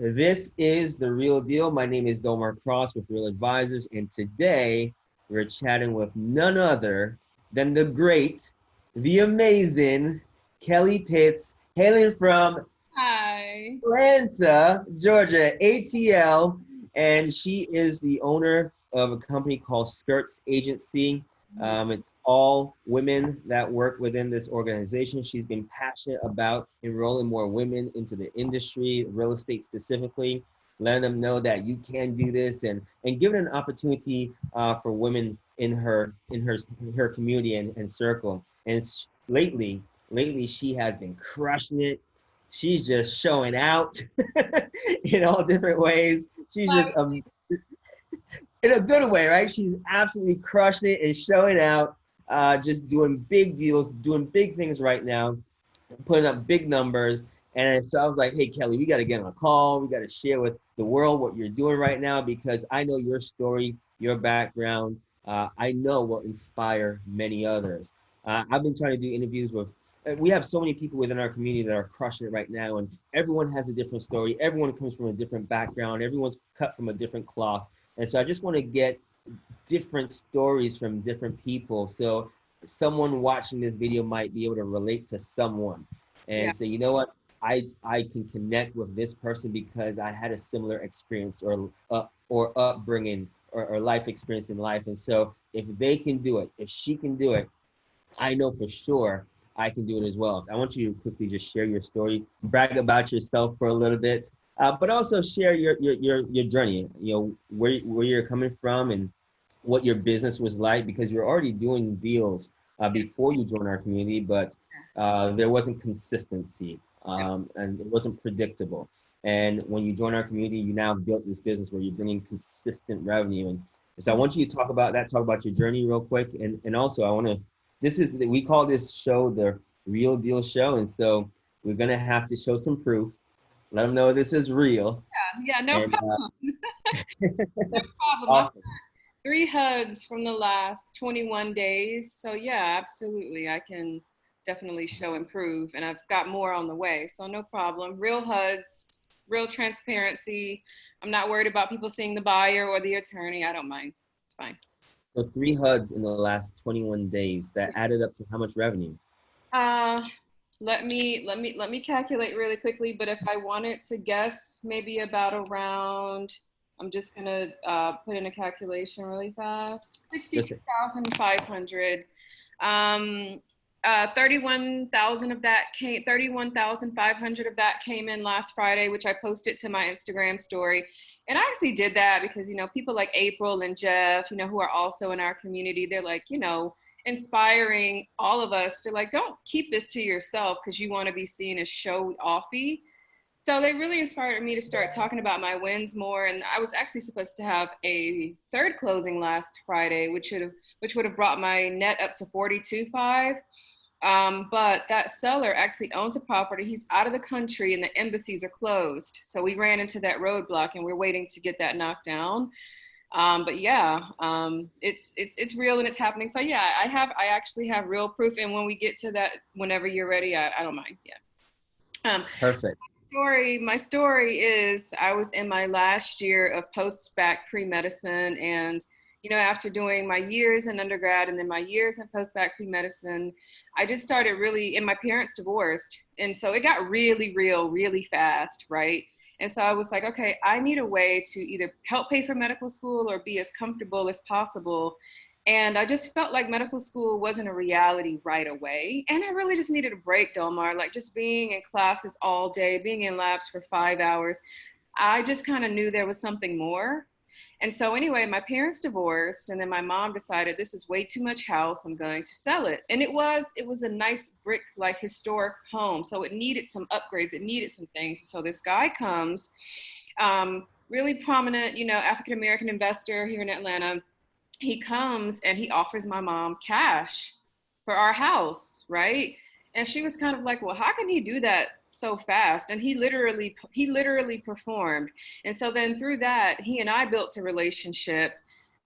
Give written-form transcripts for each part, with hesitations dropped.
This is The Real Deal. My name is Domar Cross with Real Advisors, and today we're chatting with none other than the great, the amazing Kelli Pitts, hailing from Hi. Atlanta, Georgia, ATL, and she is the owner of a company called Skirts Agency. It's all women that work within this organization. She's been passionate about enrolling more women into the industry, real estate specifically, letting them know that you can do this, and giving an opportunity for women in her community and circle. And lately she has been crushing it. She's just showing out in all different ways. She's Love just in a good way, right? She's absolutely crushing it and showing out, just doing big deals, doing big things right now, putting up big numbers. And so I was like, hey, Kelli, we got to get on a call. We got to share with the world what you're doing right now because I know your story, your background, I know will inspire many others. I've been trying to do interviews with, we have so many people within our community that are crushing it right now. And everyone has a different story. Everyone comes from a different background. Everyone's cut from a different cloth. And so I just want to get different stories from different people. So someone watching this video might be able to relate to someone Yeah. and say, you know what, I can connect with this person because I had a similar experience or upbringing or life experience in life. And so if they can do it, if she can do it, I know for sure I can do it as well. I want you to quickly just share your story, brag about yourself for a little bit, but also share your journey. You know where you're coming from and what your business was like because you're already doing deals before you joined our community, but there wasn't consistency Yeah. and it wasn't predictable. And when you join our community, you now built this business where you're bringing consistent revenue. And so I want you to talk about that, talk about your journey real quick. And also I want to, we call this show the Real Deal Show. And so we're going to have to show some proof, let them know this is real. Yeah. No And problem. No problem. I've awesome. got 3 HUDs from the last 21 days. So yeah, absolutely. I can definitely show and prove. And I've got more on the way. So no problem. Real HUDs, real transparency. I'm not worried about people seeing the buyer or the attorney. I don't mind. It's fine. So 3 HUDs in the last 21 days that added up to how much revenue? Uh, let me calculate really quickly. But if I wanted to guess, maybe about around, I'm just gonna put in a calculation really fast. Just 62,500. 31,000 of that came. 31,500 of that came in last Friday, which I posted to my Instagram story. And I actually did that because people like April and Jeff, who are also in our community, they're like, inspiring all of us to like, don't keep this to yourself because you want to be seen as show offy. So they really inspired me to start talking about my wins more. And I was actually supposed to have a third closing last Friday, which would have brought my net up to 42.5. But that seller actually owns the property. He's out of the country and the embassies are closed. So we ran into that roadblock and we're waiting to get that knocked down. But yeah, it's real and it's happening. So yeah, I actually have real proof. And when we get to that, whenever you're ready, I don't mind. Yeah. perfect. My story is I was in my last year of post-bac pre-medicine, and after doing my years in undergrad and then my years in post-bac pre-medicine, I just started really, and my parents divorced, and so it got really real really fast, right? And so I was like, okay, I need a way to either help pay for medical school or be as comfortable as possible. And I just felt like medical school wasn't a reality right away. And I really just needed a break, Delmar, like just being in classes all day, being in labs for 5 hours. I just kind of knew there was something more. And so anyway, my parents divorced, and then my mom decided this is way too much house. I'm going to sell it. And it was a nice brick, like historic home. So it needed some upgrades. It needed some things. So this guy comes, really prominent, African American investor here in Atlanta. He comes and he offers my mom cash for our house, right? And she was kind of like, well, how can he do that so fast? And he literally performed. And so then through that, he and I built a relationship.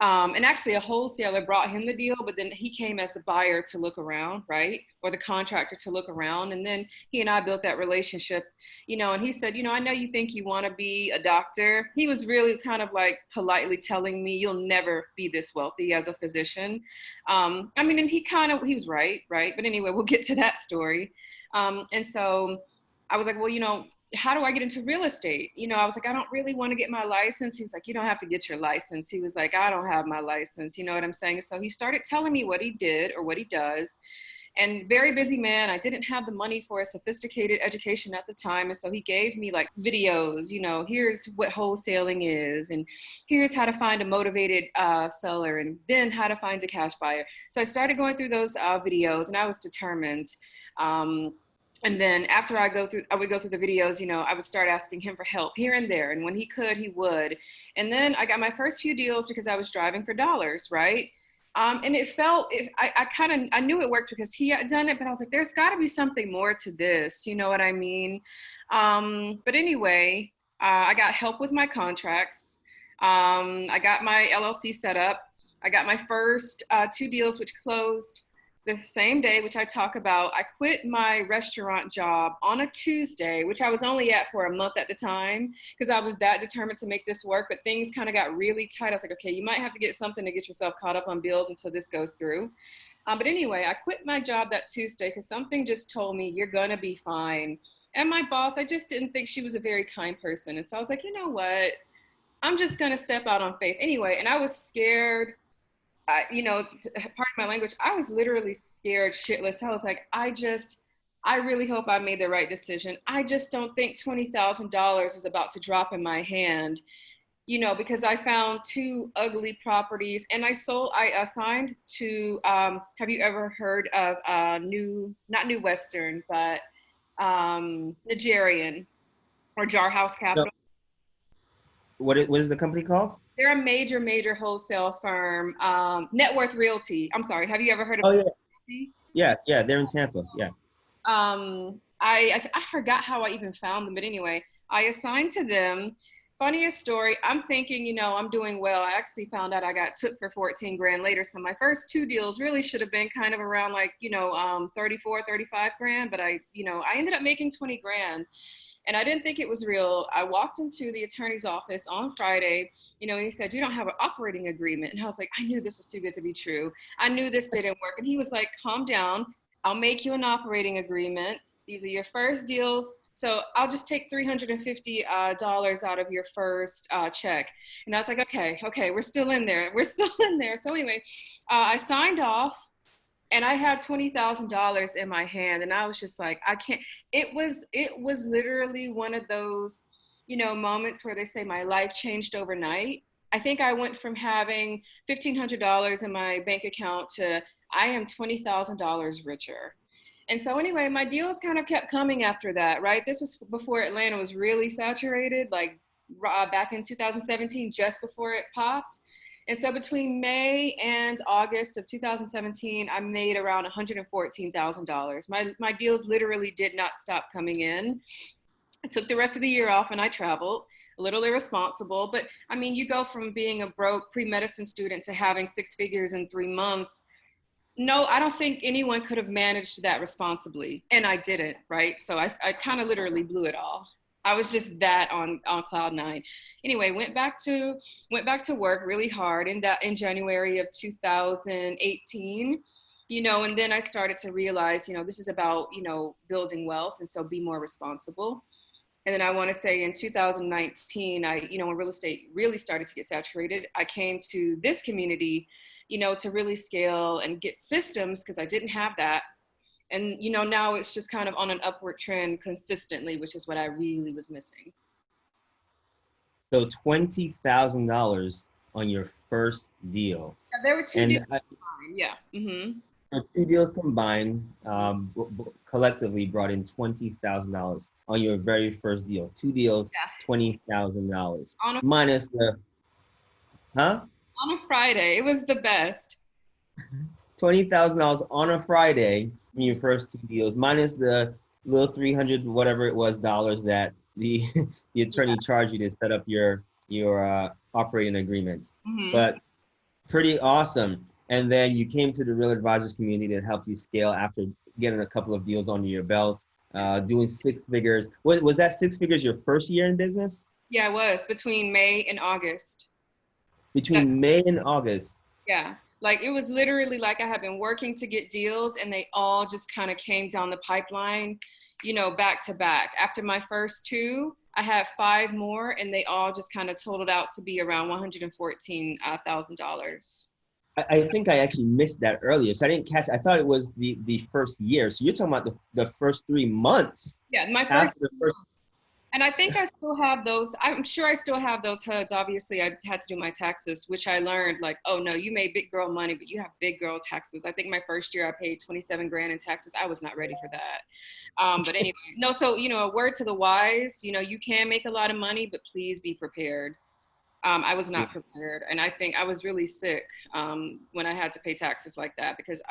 And actually a wholesaler brought him the deal, but then he came as the buyer to look around, right? Or the contractor to look around. And then he and I built that relationship, and he said, I know you think you want to be a doctor. He was really kind of like politely telling me, you'll never be this wealthy as a physician. I mean, and he was right, right? But anyway, we'll get to that story. And so I was like, well, how do I get into real estate? I was like, I don't really want to get my license. He was like, you don't have to get your license. He was like, I don't have my license. You know what I'm saying? So he started telling me what he did or what he does. And very busy man. I didn't have the money for a sophisticated education at the time. And so he gave me like videos, here's what wholesaling is. And here's how to find a motivated seller. And then how to find a cash buyer. So I started going through those videos and I was determined. And then after I would go through the videos, I would start asking him for help here and there. And when he could, he would. And then I got my first few deals because I was driving for dollars, right? And I knew it worked because he had done it, but I was like, there's got to be something more to this. You know what I mean? But anyway, I got help with my contracts. I got my LLC set up. I got my first 2 deals, which closed the same day, which I talk about. I quit my restaurant job on a Tuesday, which I was only at for a month at the time because I was that determined to make this work, but things kind of got really tight. I was like, okay, you might have to get something to get yourself caught up on bills until this goes through. But anyway, I quit my job that Tuesday because something just told me you're gonna be fine. And my boss, I just didn't think she was a very kind person. And so I was like, you know what? I'm just gonna step out on faith anyway. And I was scared. Pardon my language, I was literally scared shitless. I was like, I really hope I made the right decision. I just don't think $20,000 is about to drop in my hand, because I found 2 ugly properties and I assigned to, have you ever heard of not New Western, but Nigerian or Jar House No. Capital? What is the company called? They're a major wholesale firm. Net Worth Realty. I'm sorry. Have you ever heard of Oh yeah, Realty? yeah. They're in Tampa. Yeah. I forgot how I even found them, but anyway, I assigned to them. Funniest story. I'm thinking, I'm doing well. I actually found out I got took for 14 grand later. So my first 2 deals really should have been kind of around like, 34, 35 grand, but I ended up making 20 grand. And I didn't think it was real. I walked into the attorney's office on Friday, and he said, you don't have an operating agreement. And I was like, I knew this was too good to be true. I knew this didn't work. And he was like, calm down. I'll make you an operating agreement. These are your first deals. So I'll just take $350 out of your first check. And I was like, okay, we're still in there. So anyway, I signed off. And I had $20,000 in my hand, and I was just like, I can't. It was literally one of those, moments where they say my life changed overnight. I think I went from having $1,500 in my bank account to I am $20,000 richer. And so anyway, my deals kind of kept coming after that, right? This was before Atlanta was really saturated, like back in 2017, just before it popped. And so between May and August of 2017, I made around $114,000. My deals literally did not stop coming in. I took the rest of the year off and I traveled, a little irresponsible. But I mean, you go from being a broke pre-medicine student to having 6 figures in 3 months. No, I don't think anyone could have managed that responsibly. And I didn't, right? So I kind of literally blew it all. I was just that on cloud 9. Anyway, went back to work really hard in January of 2018, and then I started to realize, this is about, building wealth. And so be more responsible. And then I want to say in 2019, when real estate really started to get saturated, I came to this community, to really scale and get systems because I didn't have that. And, now it's just kind of on an upward trend consistently, which is what I really was missing. So $20,000 on your first deal. Yeah, there were 2 deals combined. Yeah. Mm-hmm. So 2 deals combined collectively brought in $20,000 on your very first deal. 2 deals, yeah. $20,000 minus the, huh? On a Friday, it was the best. $20,000 on a Friday in your first 2 deals, minus the little 300 whatever it was dollars that the attorney charged you to set up your operating agreement. Mm-hmm. But Pretty awesome. And then you came to the Real Advisors community that helped you scale after getting a couple of deals under your belts, doing six figures. Was that six figures your first year in business? Yeah, it was between May and August. That's Between May and August. Yeah, like it was literally like I had been working to get deals and they all just kind of came down the pipeline, back to back. After my first two, I had five more and they all just kind of totaled out to be around $114,000. I think I actually missed that earlier. So I didn't catch, I thought it was the first year. So you're talking about the first 3 months Yeah, my first after the first. And I think I still have those. I'm sure I still have those HUDs. Obviously, I had to do my taxes, which I learned like, oh no, you made big girl money, but you have big girl taxes. I think my first year I paid 27 grand in taxes. I was not ready for that. But anyway, no, so, a word to the wise, you can make a lot of money, but please be prepared. I was not prepared. And I think I was really sick when I had to pay taxes like that because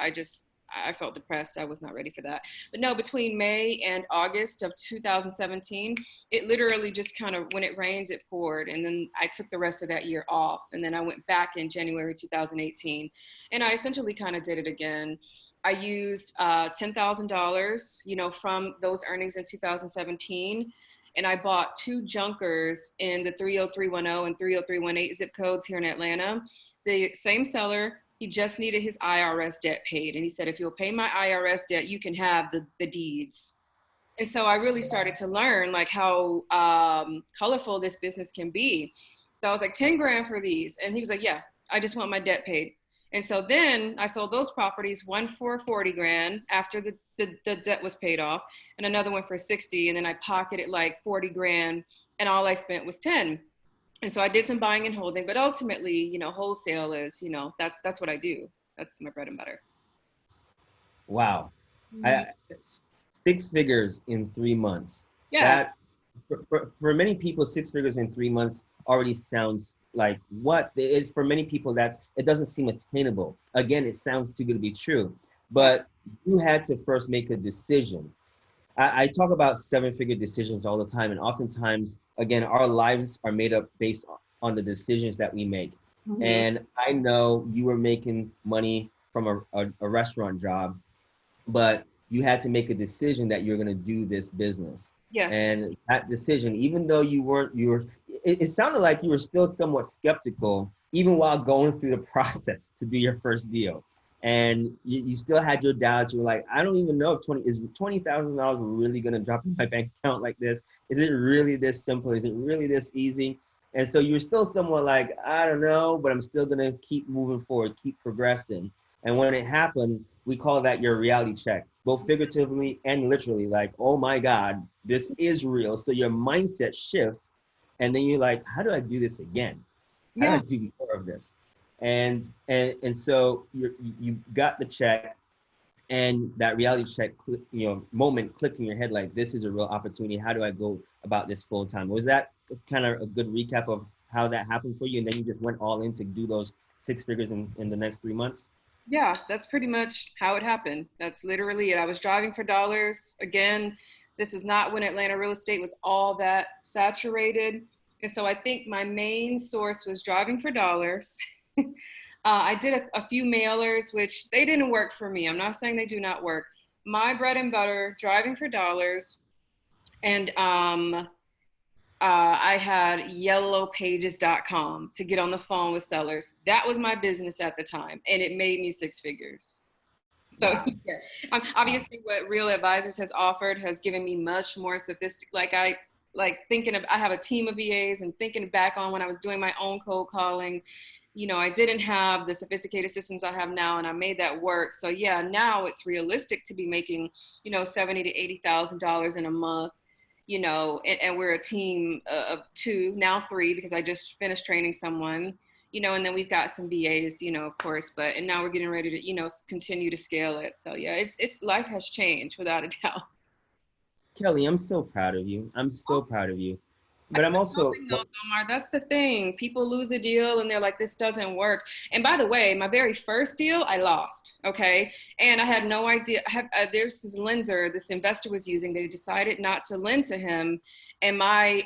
I felt depressed. I was not ready for that. But no, between May and August of 2017, it literally just kind of, when it rains, it poured. And then I took the rest of that year off. And then I went back in January 2018. And I essentially kind of did it again. I used $10,000, from those earnings in 2017. And I bought two junkers in the 30310 and 30318 zip codes here in Atlanta. The same seller, he just needed his IRS debt paid. And he said, if you'll pay my IRS debt, you can have the deeds. And so I really started to learn like how colorful this business can be. So I was like, 10 grand for these. And he was like, yeah, I just want my debt paid. And so then I sold those properties, one for 40 grand after the debt was paid off, and another one for 60. And then I pocketed like 40 grand and all I spent was 10. And so I did some buying and holding, but ultimately, wholesale is, that's what I do. That's my bread and butter. Wow. Mhm. I, six figures in 3 months. Yeah. That for many people, six figures in 3 months already sounds like what it is for many people. It doesn't seem attainable. Again, it sounds too good to be true. Yeah. But you had to first make a decision. I talk about seven-figure decisions all the time, and oftentimes, again, our lives are made up based on the decisions that we make. Mm-hmm. And I know you were making money from a restaurant job, but you had to make a decision that you're going to do this business. Yes. And that decision, even though it sounded like you were still somewhat skeptical, even while going through the process to do your first deal. And you still had your doubts. You were like, I don't even know if $20,000 really going to drop in my bank account like this? Is it really this simple? Is it really this easy? And so you're still somewhat like, I don't know, but I'm still going to keep moving forward, keep progressing. And when it happened, we call that your reality check, both figuratively and literally. Like, oh my God, this is real. So your mindset shifts, and then you're like, how do I do this again? How do I Yeah. do more of this? And so you got the check, and that reality check, moment clicked in your head like, this is a real opportunity. How do I go about this full time? Was that kind of a good recap of how that happened for you? And then you just went all in to do those six figures in the next 3 months? Yeah, that's pretty much how it happened. That's literally it. I was driving for dollars. Again, this was not when Atlanta real estate was all that saturated. And so I think my main source was driving for dollars. I did a few mailers, which they didn't work for me. I'm not saying they do not work. My bread and butter, driving for dollars, and I had yellowpages.com to get on the phone with sellers. That was my business at the time, and it made me six figures. So Wow. yeah, obviously, what Real Advisors has offered has given me much more sophisticated. I have a team of VAs, and thinking back on when I was doing my own cold calling, I didn't have the sophisticated systems I have now, and I made that work. So yeah, now it's realistic to be making, $70,000 to $80,000 in a month, and we're a team of two, now three, because I just finished training someone, and then we've got some VAs, of course, and now we're getting ready to, continue to scale it. So yeah, it's life has changed without a doubt. Kelli, I'm so proud of you. I'm so proud of you. But I'm also, No, Omar, that's the thing. People lose a deal and they're like, this doesn't work. And by the way, my very first deal, I lost. Okay. And I had no idea. There's this lender, this investor was using, they decided not to lend to him. And my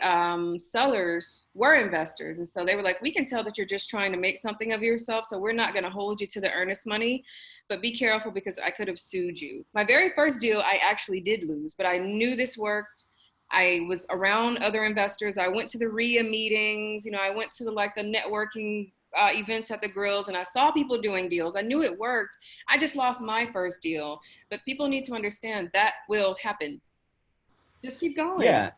sellers were investors. And so they were like, we can tell that you're just trying to make something of yourself. So we're not going to hold you to the earnest money, but be careful because I could have sued you. My very first deal, I actually did lose, but I knew this worked. I was around other investors. I went to the RIA meetings. You know, I went to the networking events at the grills, and I saw people doing deals. I knew it worked. I just lost my first deal, but people need to understand that will happen. Just keep going. yeah,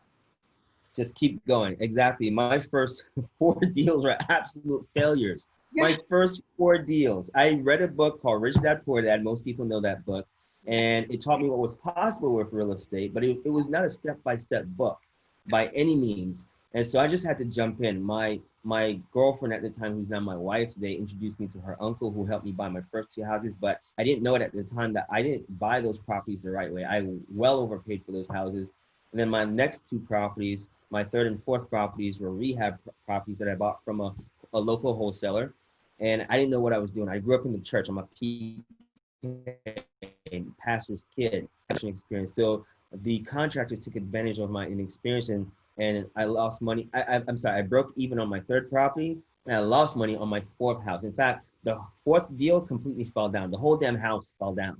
just keep going. Exactly. My first 4 deals were absolute failures. Yeah. My first 4 deals. I read a book called Rich Dad Poor Dad. Most people know that book. And it taught me what was possible with real estate, but it was not a step-by-step book by any means. And so I just had to jump in. My girlfriend at the time, who's now my wife today, introduced me to her uncle who helped me buy my first 2 houses. But I didn't know it at the time that I didn't buy those properties the right way. I well overpaid for those houses. And then my next 2 properties, my third and fourth properties, were rehab properties that I bought from a local wholesaler. And I didn't know what I was doing. I grew up in the church. I'm a pastor's kid experience. So the contractor took advantage of my inexperience, and I lost money. I'm sorry, I broke even on my third property, and I lost money on my fourth house. In fact, the fourth deal completely fell down. The whole damn house fell down.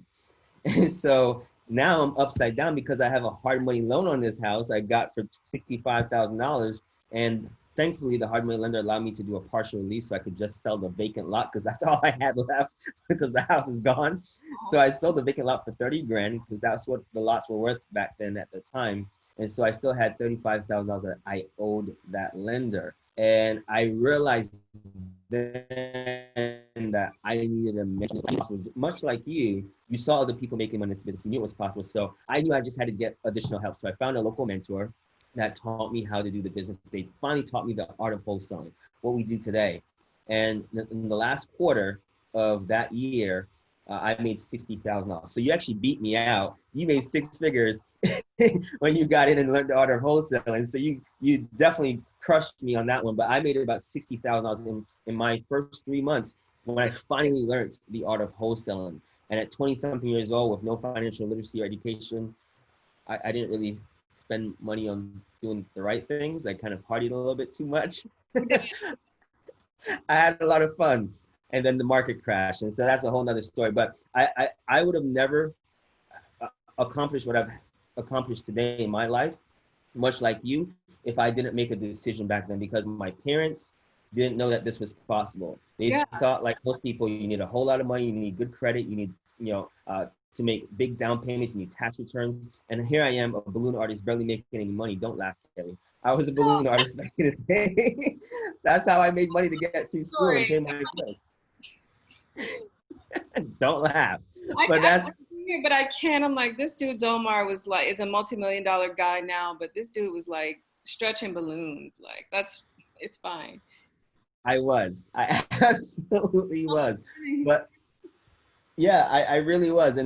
And so now I'm upside down because I have a hard money loan on this house I got for $65,000. And thankfully, the hard money lender allowed me to do a partial lease so I could just sell the vacant lot because that's all I had left because the house is gone. So I sold the vacant lot for 30 grand because that's what the lots were worth back then at the time. And so I still had $35,000 that I owed that lender. And I realized then that I needed a mission. Much like you saw other people making money in this business. You knew it was possible. So I knew I just had to get additional help. So I found a local mentor that taught me how to do the business. They finally taught me the art of wholesaling, what we do today. And in the last quarter of that year, I made $60,000. So you actually beat me out. You made 6 figures when you got in and learned the art of wholesaling. So you definitely crushed me on that one. But I made about $60,000 in my first 3 months when I finally learned the art of wholesaling. And at 20-something years old with no financial literacy or education, I didn't really spend money on doing the right things. I kind of partied a little bit too much. I had a lot of fun. And then the market crashed. And so that's a whole nother story. But I would have never accomplished what I've accomplished today in my life, much like you, if I didn't make a decision back then, because my parents didn't know that this was possible. They thought, like most people, you need a whole lot of money, you need good credit, you need, to make big down payments, you need tax returns. And here I am, a balloon artist, barely making any money. Don't laugh, Kelly. I was a balloon artist back in the day. That's how I made money to get through school and pay my bills. Don't laugh. But I can't. I'm like, this dude Domar is a multi-million-dollar guy now, but this dude was like stretching balloons. Like it's fine. I absolutely was. But yeah, I really was.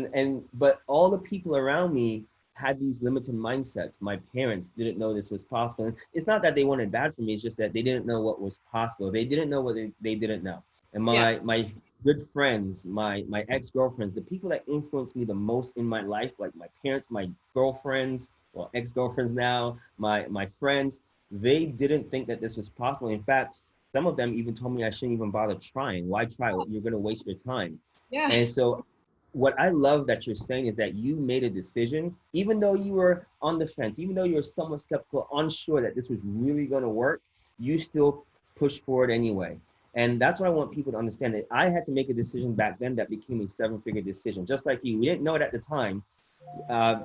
But all the people around me had these limited mindsets. My parents didn't know this was possible. And it's not that they wanted bad for me. It's just that they didn't know what was possible. They didn't know what they didn't know. And my good friends, my ex-girlfriends, the people that influenced me the most in my life, like my parents, my girlfriends, well, ex-girlfriends now, my friends, they didn't think that this was possible. In fact, some of them even told me I shouldn't even bother trying. Why try? You're going to waste your time. Yeah. And so what I love that you're saying is that you made a decision, even though you were on the fence, even though you were somewhat skeptical, unsure that this was really going to work, you still pushed forward anyway. And that's what I want people to understand. That I had to make a decision back then that became a 7-figure decision. Just like you, we didn't know it at the time.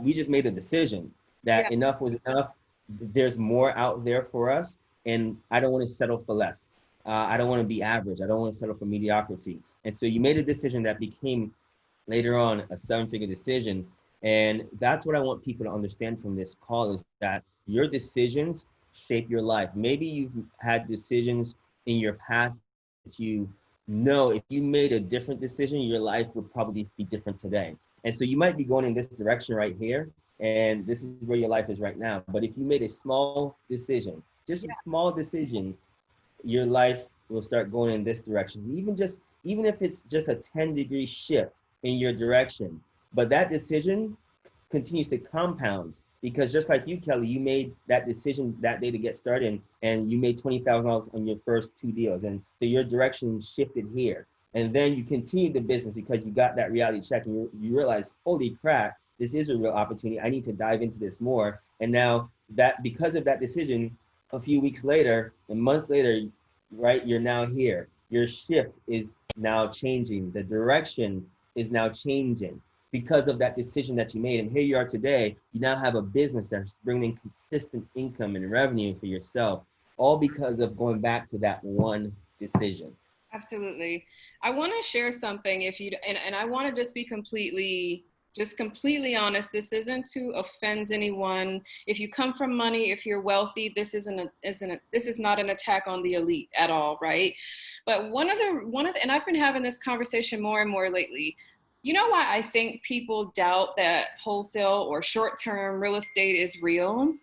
We just made a decision that enough was enough. There's more out there for us, and I don't want to settle for less. I don't want to be average. I don't want to settle for mediocrity. And so you made a decision that became later on a 7-figure decision. And that's what I want people to understand from this call is that your decisions shape your life. Maybe you've had decisions in your past that you know if you made a different decision, your life would probably be different today. And so you might be going in this direction right here, and this is where your life is right now. But if you made a small decision Just a Yeah, small decision, your life will start going in this direction. Even if it's just a 10-degree shift in your direction, but that decision continues to compound because just like you, Kelly, you made that decision that day to get started and you made $20,000 on your first two deals. And so your direction shifted here. And then you continued the business because you got that reality check and you realize, holy crap, this is a real opportunity. I need to dive into this more. And now that because of that decision, a few weeks later and months later, right, you're now here. Your shift is now changing. The direction is now changing because of that decision that you made. And here you are today. You now have a business that's bringing consistent income and revenue for yourself, all because of going back to that one decision. absolutely. I want to share something if you and I want to just completely honest. This isn't to offend anyone. If you come from money, if you're wealthy, this is not an attack on the elite at all, right? But and I've been having this conversation more and more lately. You know why I think people doubt that wholesale or short-term real estate is real?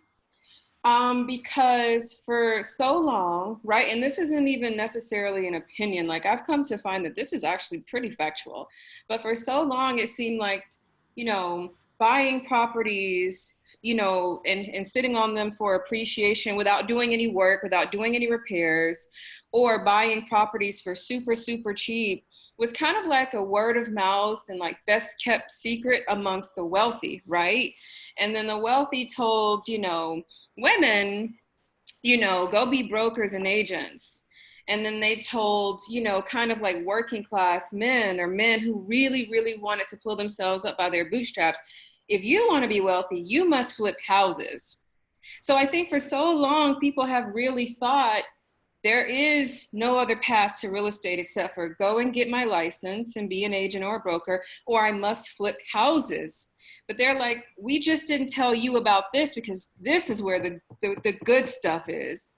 Because for so long, right, and this isn't even necessarily an opinion, like I've come to find that this is actually pretty factual, but for so long it seemed like, you know, buying properties, and sitting on them for appreciation without doing any work, without doing any repairs, or buying properties for super, super cheap was kind of like a word of mouth and like best kept secret amongst the wealthy, right? And then the wealthy told, women, go be brokers and agents. And then they told, kind of like working class men or men who really, really wanted to pull themselves up by their bootstraps, if you want to be wealthy, you must flip houses. So I think for so long, people have really thought there is no other path to real estate except for go and get my license and be an agent or a broker, or I must flip houses. But they're like, we just didn't tell you about this because this is where the good stuff is.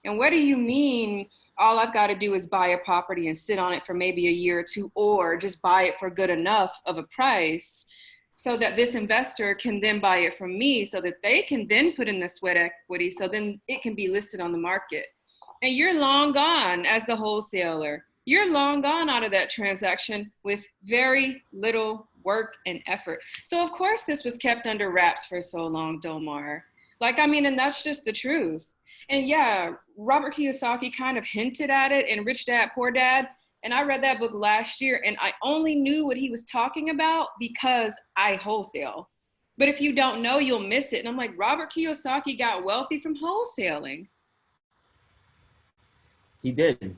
And what do you mean all I've got to do is buy a property and sit on it for maybe a year or two, or just buy it for good enough of a price so that this investor can then buy it from me so that they can then put in the sweat equity so then it can be listed on the market. And you're long gone as the wholesaler. You're long gone out of that transaction with very little work and effort. So of course this was kept under wraps for so long, Domar. Like, I mean, and that's just the truth. And yeah, Robert Kiyosaki kind of hinted at it in Rich Dad, Poor Dad. And I read that book last year and I only knew what he was talking about because I wholesale. But if you don't know, you'll miss it. And I'm like, Robert Kiyosaki got wealthy from wholesaling. He did.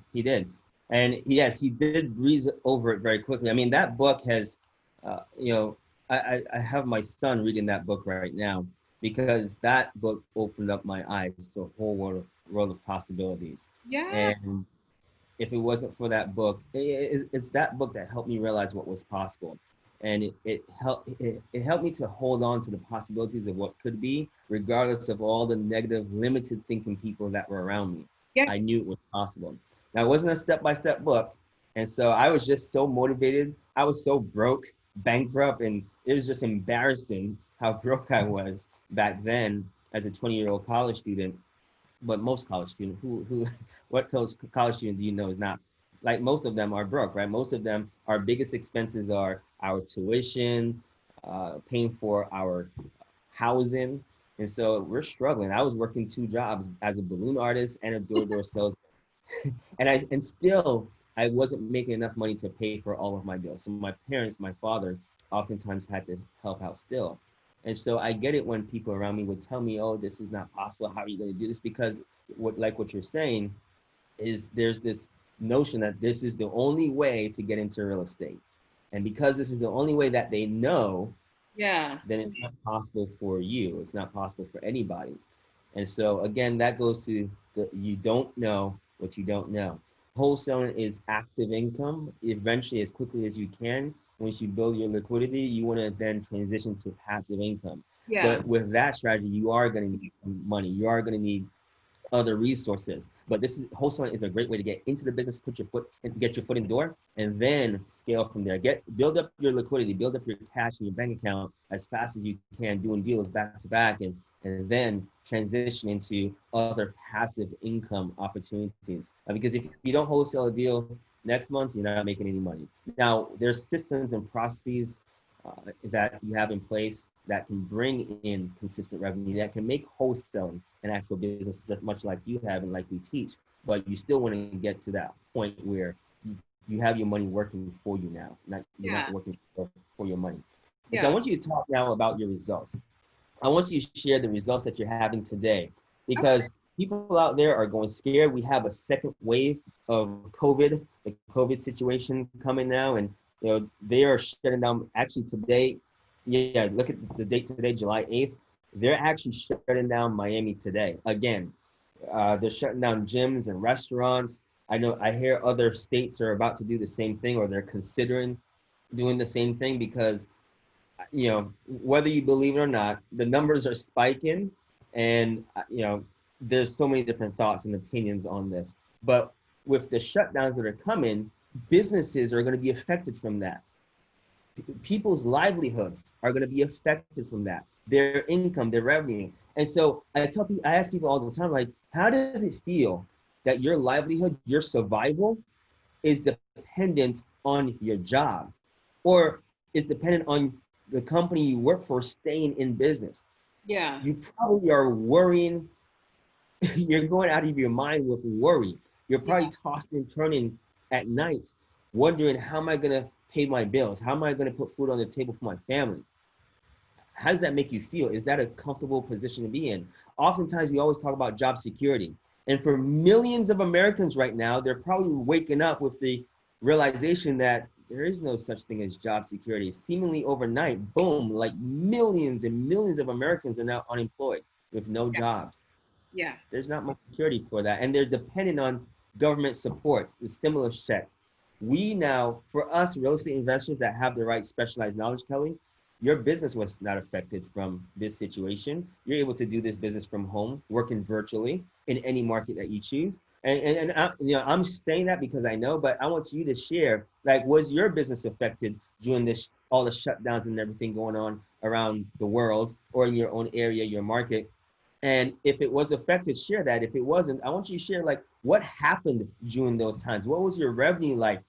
And yes, he did breeze over it very quickly. I mean, that book has, you know, I have my son reading that book right now because that book opened up my eyes to a whole world of possibilities. Yeah. And if it wasn't for that book, it's that book that helped me realize what was possible. And it helped me to hold on to the possibilities of what could be, regardless of all the negative, limited thinking people that were around me. Yeah. I knew it was possible. Now, it wasn't a step-by-step book. And so I was just so motivated. I was so broke, bankrupt, and it was just embarrassing how broke I was back then as a 20-year-old college student. But most college students, what college student do you know is not, like most of them are broke, right? Most of them, our biggest expenses are our tuition, paying for our housing. And so we're struggling. I was working two jobs as a balloon artist and a door-to-door salesman. And still I wasn't making enough money to pay for all of my bills. So my parents, my father, oftentimes had to help out still. And so I get it when people around me would tell me, "Oh, this is not possible. How are you going to do this?" Because what you're saying is there's this notion that this is the only way to get into real estate. And because this is the only way that they know, Yeah. then it's not possible for you. It's not possible for anybody. And so again, that goes to you don't know what you don't know. Wholesaling is active income. Eventually, as quickly as you can, once you build your liquidity, you want to then transition to passive income. Yeah. But with that strategy, you are going to need money. You are going to need other resources. But this is wholesaling is a great way to get into the business, put your foot and get your foot in the door, and then scale from there. Build up your liquidity, build up your cash in your bank account as fast as you can, doing deals back to back, and then transition into other passive income opportunities. Because if you don't wholesale a deal next month, you're not making any money. Now, there's systems and processes that you have in place that can bring in consistent revenue, that can make wholesaling an actual business, much like you have and like we teach. But you still want to get to that point where you have your money working for you now, you're not working for your money. And so I want you to talk now about your results. I want you to share the results that you're having today, because people out there are going scared. We have a second wave of COVID, the COVID situation coming now, and they are shutting down. Actually, today, look at the date today, July 8th. They're actually shutting down Miami today. Again, they're shutting down gyms and restaurants. I hear other states are about to do the same thing, or they're considering doing the same thing, because whether you believe it or not, the numbers are spiking, and there's so many different thoughts and opinions on this. But with the shutdowns that are coming, businesses are going to be affected from that. People's livelihoods are going to be affected from that. Their income, their revenue. And so I ask people all the time, like, how does it feel that your livelihood, your survival is dependent on your job, or is dependent on the company you work for staying in business? Yeah. You probably are worrying. You're going out of your mind with worry. You're probably tossing and turning at night, wondering, how am I going to pay my bills? How am I going to put food on the table for my family? How does that make you feel? Is that a comfortable position to be in? Oftentimes, we always talk about job security. And for millions of Americans right now, they're probably waking up with the realization that there is no such thing as job security. Seemingly overnight, boom, like millions and millions of Americans are now unemployed with no jobs. Yeah. There's not much security for that. And they're dependent on government support, the stimulus checks. We now, for us real estate investors that have the right specialized knowledge, Kelli, your business was not affected from this situation. You're able to do this business from home, working virtually in any market that you choose. And I'm saying that because I know, but I want you to share, like, was your business affected during all the shutdowns and everything going on around the world, or in your own area, your market? And if it was affected, share that. If it wasn't, I want you to share, like, what happened during those times? What was your revenue like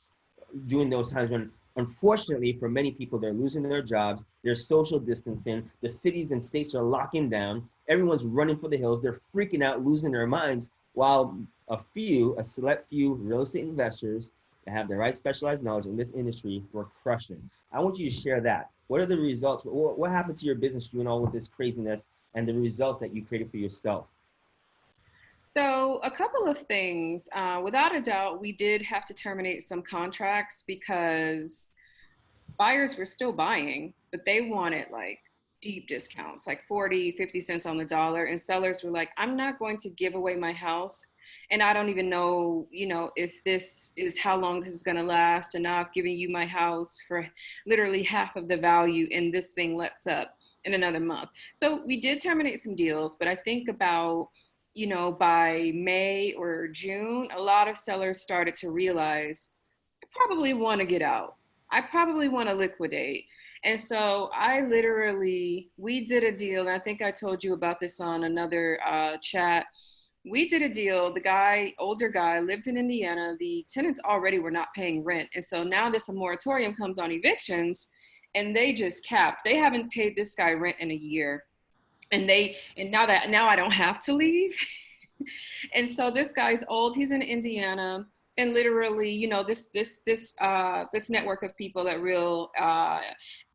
during those times when, unfortunately, for many people, they're losing their jobs, they're social distancing, the cities and states are locking down, everyone's running for the hills, they're freaking out, losing their minds, while a select few real estate investors that have the right specialized knowledge in this industry were crushing. I want you to share that. What are the results? What happened to your business during all of this craziness, and the results that you created for yourself? So a couple of things. Without a doubt, we did have to terminate some contracts because buyers were still buying, but they wanted like deep discounts, like 40, 50 cents on the dollar. And sellers were like, I'm not going to give away my house. And I don't even know, if this is how long this is going to last. And now I've given you my house for literally half of the value, and this thing lets up in another month. So we did terminate some deals, but I think about, by May or June, a lot of sellers started to realize, I probably want to get out. I probably want to liquidate. And so we did a deal, and I think I told you about this on another chat. We did a deal. Older guy, lived in Indiana. The tenants already were not paying rent. And so now a moratorium comes on evictions, and they just capped. They haven't paid this guy rent in a year. And now I don't have to leave. And so this guy's old, he's in Indiana. And literally, this network of people that Real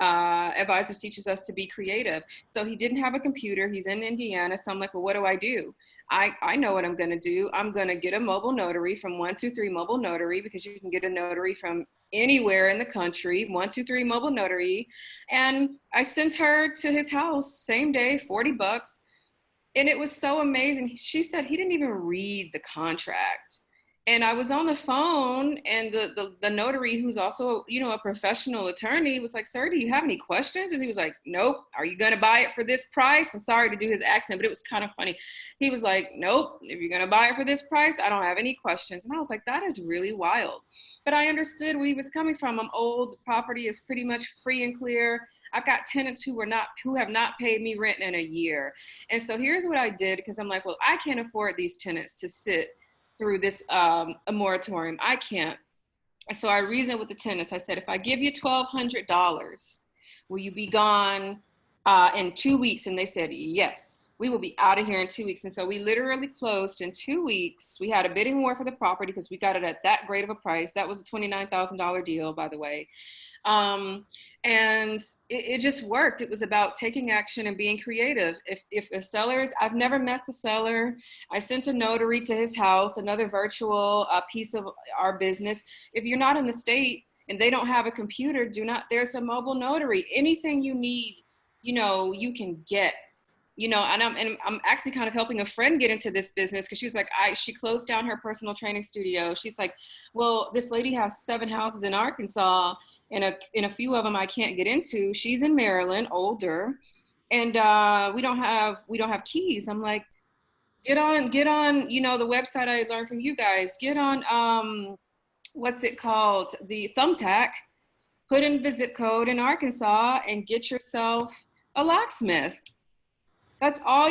Advisors teaches us to be creative. So he didn't have a computer. He's in Indiana. So I'm like, well, what do? I know what I'm going to do. I'm going to get a mobile notary from 123 Mobile Notary, because you can get a notary from anywhere in the country, 123 Mobile Notary. And I sent her to his house same day, $40. And it was so amazing. She said he didn't even read the contract. And I was on the phone, and the notary, who's also, you know, a professional attorney, was like, "Sir, do you have any questions?" And he was like, "Nope. Are you going to buy it for this price?" I'm sorry to do his accent, but it was kind of funny. He was like, "Nope. If you're going to buy it for this price, I don't have any questions." And I was like, that is really wild. But I understood where he was coming from. I'm old. The property is pretty much free and clear. I've got tenants who have not paid me rent in a year. And so here's what I did, because I'm like, well, I can't afford these tenants to sit through this a moratorium. I can't. So I reasoned with the tenants. I said, if I give you $1,200, will you be gone in 2 weeks? And they said, yes, we will be out of here in 2 weeks. And so we literally closed in 2 weeks. We had a bidding war for the property because we got it at that great of a price. That was a $29,000 deal, by the way. And it just worked. It was about taking action and being creative. If a seller is, I've never met the seller. I sent a notary to his house, another virtual piece of our business. If you're not in the state and they don't have a computer, there's a mobile notary. Anything you need, you know, you can get. You know, and I'm actually kind of helping a friend get into this business, because she was like, she closed down her personal training studio. She's like, well, this lady has 7 houses in Arkansas, and a few of them I can't get into. She's in Maryland, older, and we don't have keys. I'm like, get on, you know, the website I learned from you guys. Get on what's it called? The Thumbtack. Put in the zip code in Arkansas and get yourself a locksmith. That's all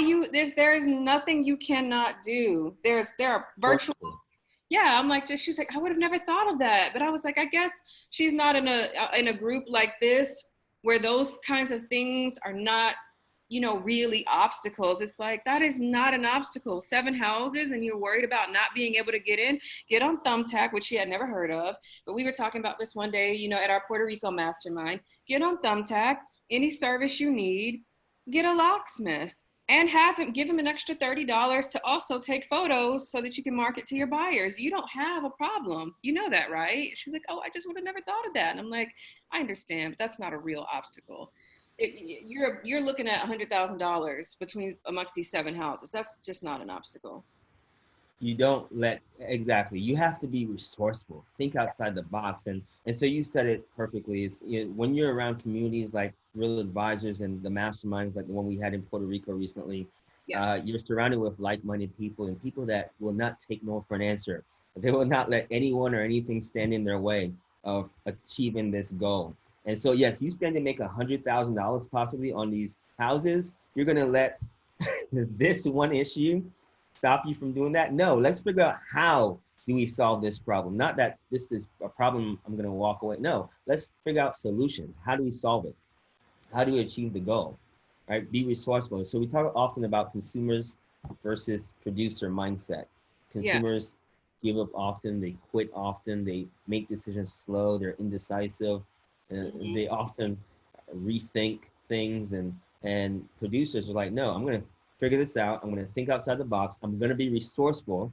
there is nothing you cannot do. There are virtual. Yeah, I'm like, she's like, I would have never thought of that. But I was like, I guess she's not in a group like this where those kinds of things are not, you know, really obstacles. It's like, that is not an obstacle. 7 houses and you're worried about not being able to get in. Get on Thumbtack, which she had never heard of. But we were talking about this one day, you know, at our Puerto Rico mastermind. Get on Thumbtack, any service you need, get a locksmith. And give him an extra $30 to also take photos so that you can market to your buyers. You don't have a problem. You know that, right? She was like, oh, I just would have never thought of that. And I'm like, I understand, but that's not a real obstacle. You're looking at $100,000 amongst these 7 houses. That's just not an obstacle. You don't let, exactly, you have to be resourceful, think outside the box. And so you said it perfectly. Is, you know, when you're around communities like Real Advisors and the masterminds like the one we had in Puerto Rico recently, Yeah. you're surrounded with like-minded people and people that will not take no for an answer. They will not let anyone or anything stand in their way of achieving this goal. And so yes, you stand to make $100,000 possibly on these houses. You're going to let this one issue stop you from doing that? No, let's figure out how do we solve this problem. Not that this is a problem, I'm going to walk away. No, let's figure out solutions. How do we solve it? How do we achieve the goal? Right? Be resourceful. So we talk often about consumers versus producer mindset. Yeah. Consumers give up often, they quit often, they make decisions slow, they're indecisive, and they often rethink things, and producers are like, no, I'm going to figure this out. I'm going to think outside the box. I'm going to be resourceful.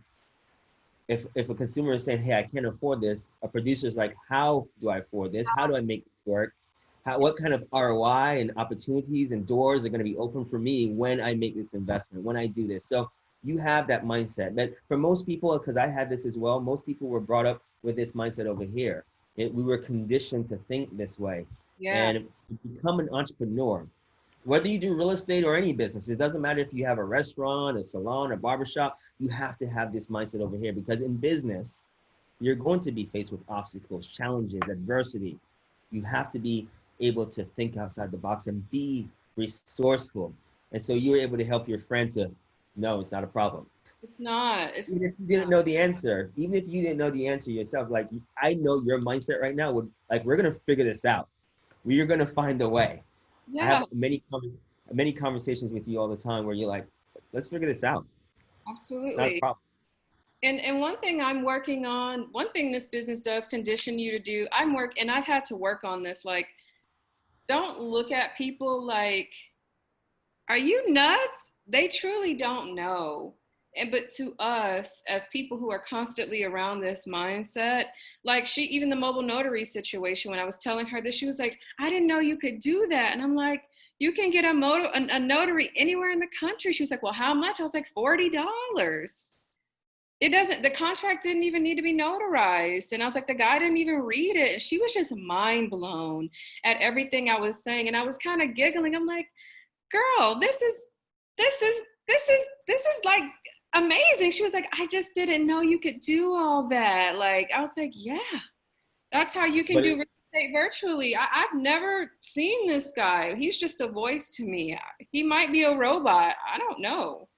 If a consumer is saying, hey, I can't afford this, a producer is like, how do I afford this? How do I make it work? What kind of ROI and opportunities and doors are going to be open for me when I make this investment, when I do this? So you have that mindset. But for most people, because I had this as well, most people were brought up with this mindset over here. We were conditioned to think this way. Yeah. And to become an entrepreneur, whether you do real estate or any business, it doesn't matter if you have a restaurant, a salon, a barbershop, you have to have this mindset over here, because in business, you're going to be faced with obstacles, challenges, adversity. You have to be able to think outside the box and be resourceful. And so you were able to help your friend to, no, it's not a problem. It's not. Even if you didn't know the answer, even if you didn't know the answer yourself, like, I know your mindset right now would, like, we're going to figure this out. We are going to find a way. Yeah. I have many conversations with you all the time where you're like, let's figure this out. Absolutely. It's not a problem. And one thing I'm working on, one thing this business does condition you to do, and I've had to work on this, like, don't look at people like, are you nuts? They truly don't know. But to us, as people who are constantly around this mindset, like even the mobile notary situation, when I was telling her this, she was like, I didn't know you could do that. And I'm like, you can get a notary anywhere in the country. She was like, well, how much? I was like, $40. it doesn't, the contract didn't even need to be notarized. And I was like, the guy didn't even read it. And she was just mind blown at everything I was saying. And I was kind of giggling. I'm like, girl, this is like amazing. She was like, I just didn't know you could do all that. Like, I was like, yeah, that's how you can But do real estate virtually. I've never seen this guy. He's just a voice to me. He might be a robot. I don't know.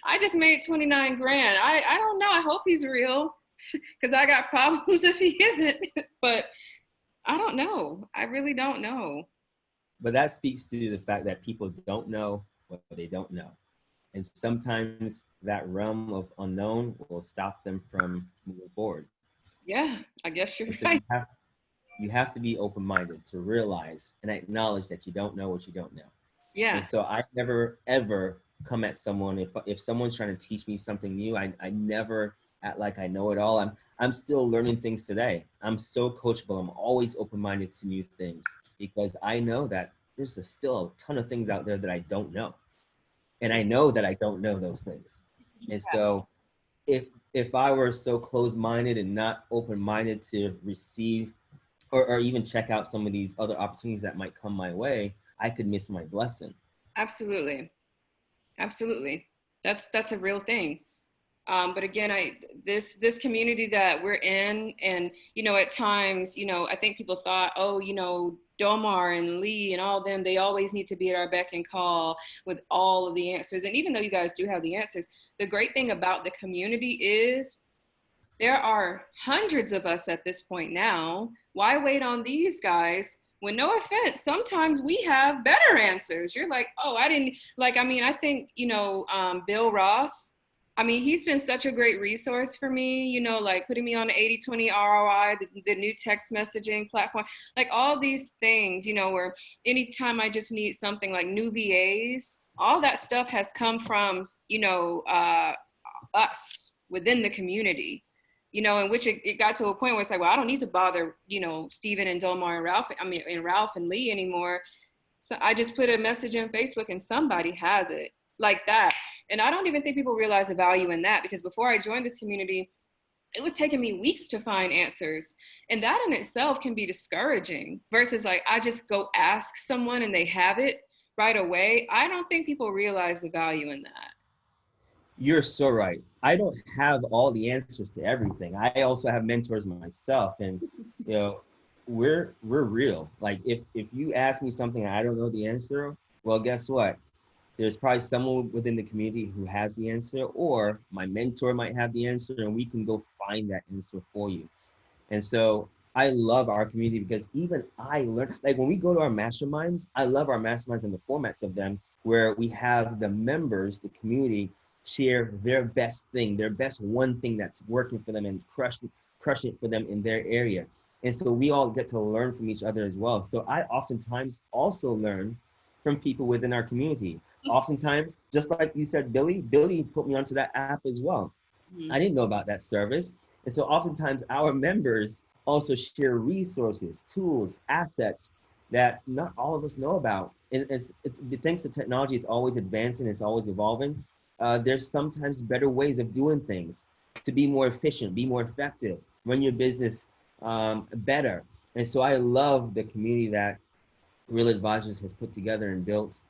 I just made 29 grand. I don't know. I hope he's real because I got problems if he isn't. But I don't know. I really don't know. but that speaks to the fact that people don't know what they don't know. And sometimes that realm of unknown will stop them from moving forward. Yeah, I guess you're And so right. you have to be open-minded to realize and acknowledge that you don't know what you don't know. And Yeah, so I never ever come at someone if someone's trying to teach me something new. I never act like I know it all. I'm still learning things today. I'm so coachable. I'm always open-minded to new things because I know that there's still a ton of things out there that I don't know, and I know that I don't know those things. And so if I were so closed-minded and not open-minded to receive or even check out some of these other opportunities that might come my way, I could miss my blessing. absolutely. Absolutely. That's a real thing. But again, this community that we're in, and at times, I think people thought, oh, Domar and Lee and all of them, they always need to be at our beck and call with all of the answers. And even though you guys do have the answers, the great thing about the community is there are hundreds of us at this point now. Why wait on these guys? When, no offense, sometimes we have better answers. You're like, oh, I didn't like, I mean, I think, Bill Ross, I mean, he's been such a great resource for me, like putting me on the 80/20 ROI, the new text messaging platform, like all these things, where anytime I just need something like new VAs, all that stuff has come from, us within the community, in which it got to a point where it's like, well, I don't need to bother, Steven and Delmar and Ralph, and Ralph and Lee anymore. So I just put a message in Facebook and somebody has it like that. And I don't even think people realize the value in that, because before I joined this community, it was taking me weeks to find answers. And that in itself can be discouraging versus like, I just go ask someone and they have it right away. I don't think people realize the value in that. You're so right. I don't have all the answers to everything. I also have mentors myself, and we're real. Like if you ask me something and I don't know the answer, well, guess what? There's probably someone within the community who has the answer, or my mentor might have the answer, and we can go find that answer for you. And so I love our community because even I learn, like when we go to our masterminds, I love our masterminds and the formats of them where we have the members, the community, share their best thing, their best one thing that's working for them and crush it for them in their area. And so we all get to learn from each other as well. So I oftentimes also learn from people within our community. Oftentimes, just like you said, Billy put me onto that app as well. Mm-hmm. I didn't know about that service. And so oftentimes our members also share resources, tools, assets that not all of us know about. And it's thanks to technology, it's always advancing, it's always evolving. There's sometimes better ways of doing things to be more efficient, be more effective, run your business better. And so I love the community that Real Advisors has put together and built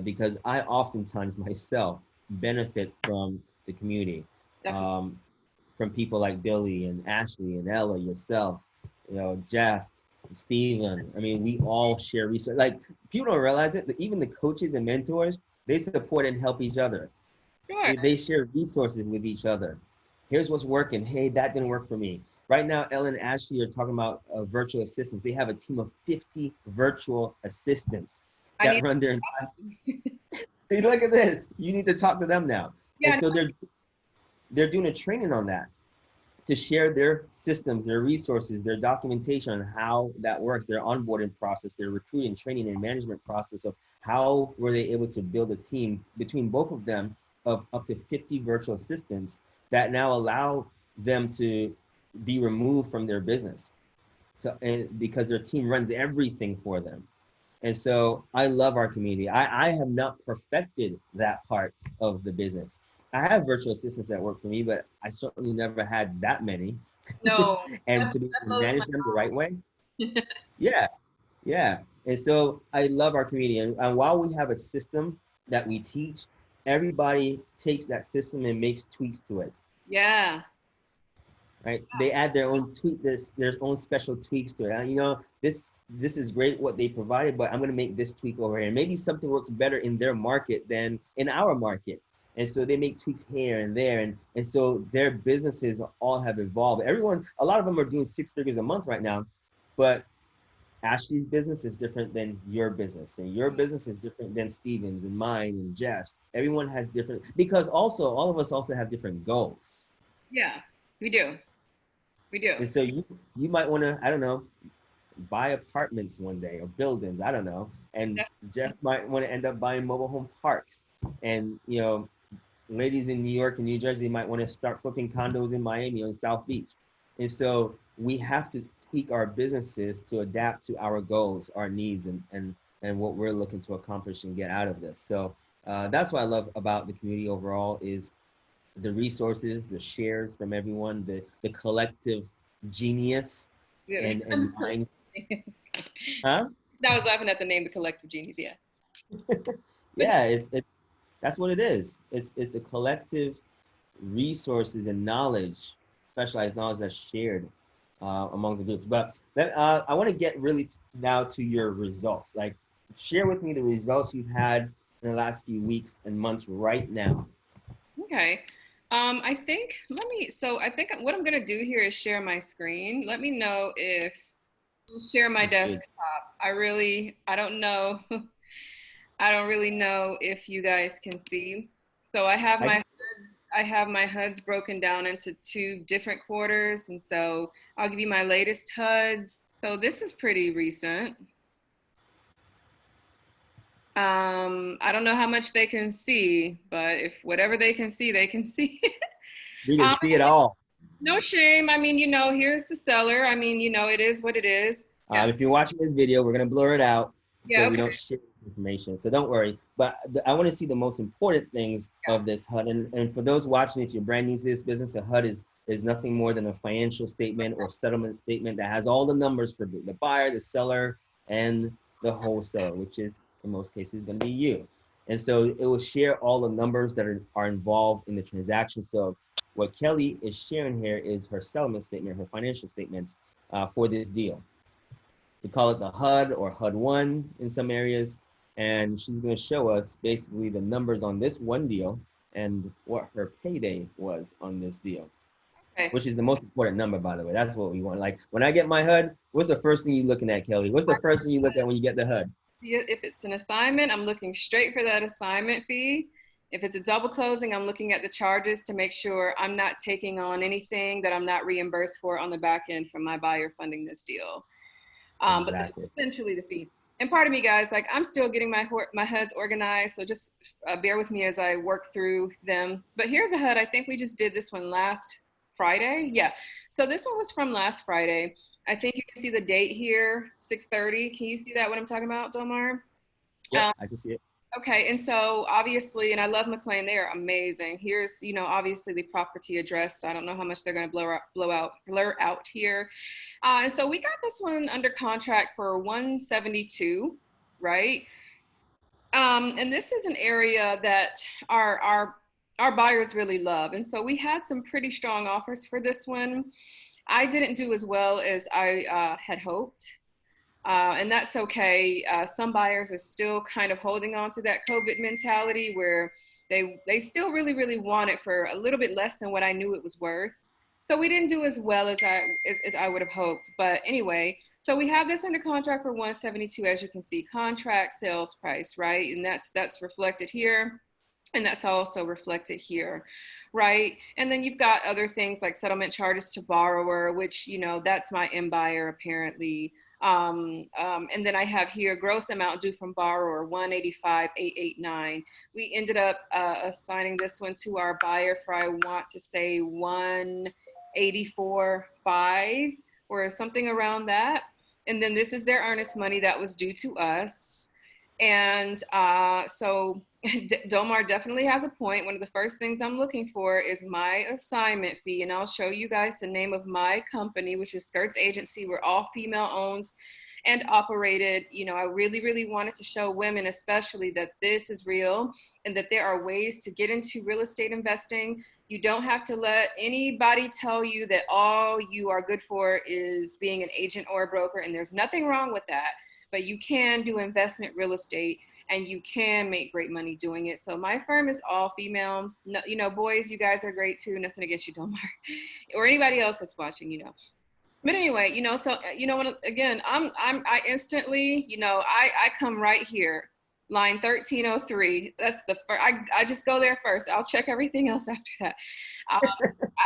because I oftentimes myself benefit from the community. From people like Billy and Ashley and Ella, yourself, Jeff, Steven. I mean, we all share research. Like people don't realize it, that even the coaches and mentors, they support and help each other. Sure. They share resources with each other. Here's what's working. Hey, that didn't work for me. Right now, Ella and Ashley are talking about virtual assistants. They have a team of 50 virtual assistants that run their entire. Hey, look at this. You need to talk to them now. Yeah. And so they're doing a training on that to share their systems, their resources, their documentation on how that works, their onboarding process, their recruiting, training, and management process of how were they able to build a team between both of them of up to 50 virtual assistants that now allow them to be removed from their business. So, and because their team runs everything for them. And so I love our community. I have not perfected that part of the business. I have virtual assistants that work for me, but I certainly never had that many. No, And that, to be that able to blows manage them the right way, yeah, yeah. And so I love our community. And while we have a system that we teach, everybody takes that system and makes tweaks to it. yeah. Right? They add their own their own special tweaks to it. You know, this is great what they provided, but I'm going to make this tweak over here. And maybe something works better in their market than in our market. And so they make tweaks here and there. And so their businesses all have evolved. Everyone, a lot of them are doing 6 figures a month right now, but Ashley's business is different than your business, and your business is different than Steven's and mine and Jeff's. Everyone has different, because also all of us also have different goals. Yeah, we do. We do. And so you might want to, I don't know, buy apartments one day or buildings, I don't know. And Jeff might want to end up buying mobile home parks. And you know, ladies in New York and New Jersey might want to start flipping condos in Miami or in South Beach. And so we have to tweak our businesses to adapt to our goals, our needs, and what we're looking to accomplish and get out of this. So that's what I love about the community overall is the resources, the shares from everyone, the collective genius Yeah. and mind. Huh? I was laughing at the name, the Collective Genies. Yeah. But Yeah, it's that's what it is. It's the collective resources and knowledge, specialized knowledge that's shared among the groups. But I want to get really now to your results. Like, share with me the results you've had in the last few weeks and months right now. okay. I think so I think what I'm gonna do here is share my screen. Let me know if you share my That's good. desktop. I don't know. I don't really know if you guys can see. So I I have my HUDs broken down into two different quarters. And so I'll give you my latest HUDs. So this is pretty recent. I don't know how much they can see, but if whatever they can see, they can see. we can um, see it all. no shame. I mean, here's the seller. I mean, it is what it is. Yeah. If you're watching this video, we're gonna blur it out Yeah. so we Okay. don't share this information. So don't worry. But I want to see the most important things Yeah. of this HUD. And for those watching, if you're brand new to this business, a HUD is nothing more than a financial statement or settlement statement that has all the numbers for the buyer, the seller, and the wholesaler, which is in most cases going to be you. And so it will share all the numbers that are involved in the transaction. So what Kelli is sharing here is her settlement statement, her financial statements for this deal. We call it the HUD or HUD 1 in some areas. And she's going to show us basically the numbers on this one deal and what her payday was on this deal, Okay. which is the most important number, by the way. That's what we want. Like when I get my HUD, what's the first thing you looking at, Kelli? What's the first thing you look at when you get the HUD? If it's an assignment, I'm looking straight for that assignment fee. If it's a double closing, I'm looking at the charges to make sure I'm not taking on anything that I'm not reimbursed for on the back end from my buyer funding this deal. But Exactly. essentially the fee. And pardon me, guys, like I'm still getting my HUDs organized, so just bear with me as I work through them. But here's a HUD. I think we just did this one last Friday. Yeah. So this one was from last Friday. I think you can see the date here, 6:30. Can you see that, what I'm talking about, Delmar? Yep, I can see it. Okay, and so obviously, and I love McLean, they are amazing. Here's, obviously the property address. I don't know how much they're going to blur out here. And so we got this one under contract for 172, right? And this is an area that our buyers really love, and so we had some pretty strong offers for this one. I didn't do as well as I had hoped. And that's okay. Some buyers are still kind of holding on to that COVID mentality where they still really, really want it for a little bit less than what I knew it was worth. So we didn't do as well as I would have hoped. But anyway, so we have this under contract for 172, as you can see, contract sales price, right? And that's reflected here. And that's also reflected here, right? And then you've got other things like settlement charges to borrower, which, that's my end buyer apparently. And then I have here gross amount due from borrower 185,889. We ended up assigning this one to our buyer for, I want to say, 184,500 or something around that. And then this is their earnest money that was due to us. And so Domar definitely has a point. One of the first things I'm looking for is my assignment fee. And I'll show you guys the name of my company, which is Skirts Agency. We're all female owned and operated. You know, I really, really wanted to show women, especially, that this is real and that there are ways to get into real estate investing. You don't have to let anybody tell you that all you are good for is being an agent or a broker. And there's nothing wrong with that, but you can do investment real estate and you can make great money doing it. So my firm is all female. No, you know, boys, you guys are great too. Nothing against you, Domar, or anybody else that's watching, you know. But anyway, you know, so you know, when, again, I instantly, you know, I come right here, line 1303. That's the first. I just go there first. I'll check everything else after that.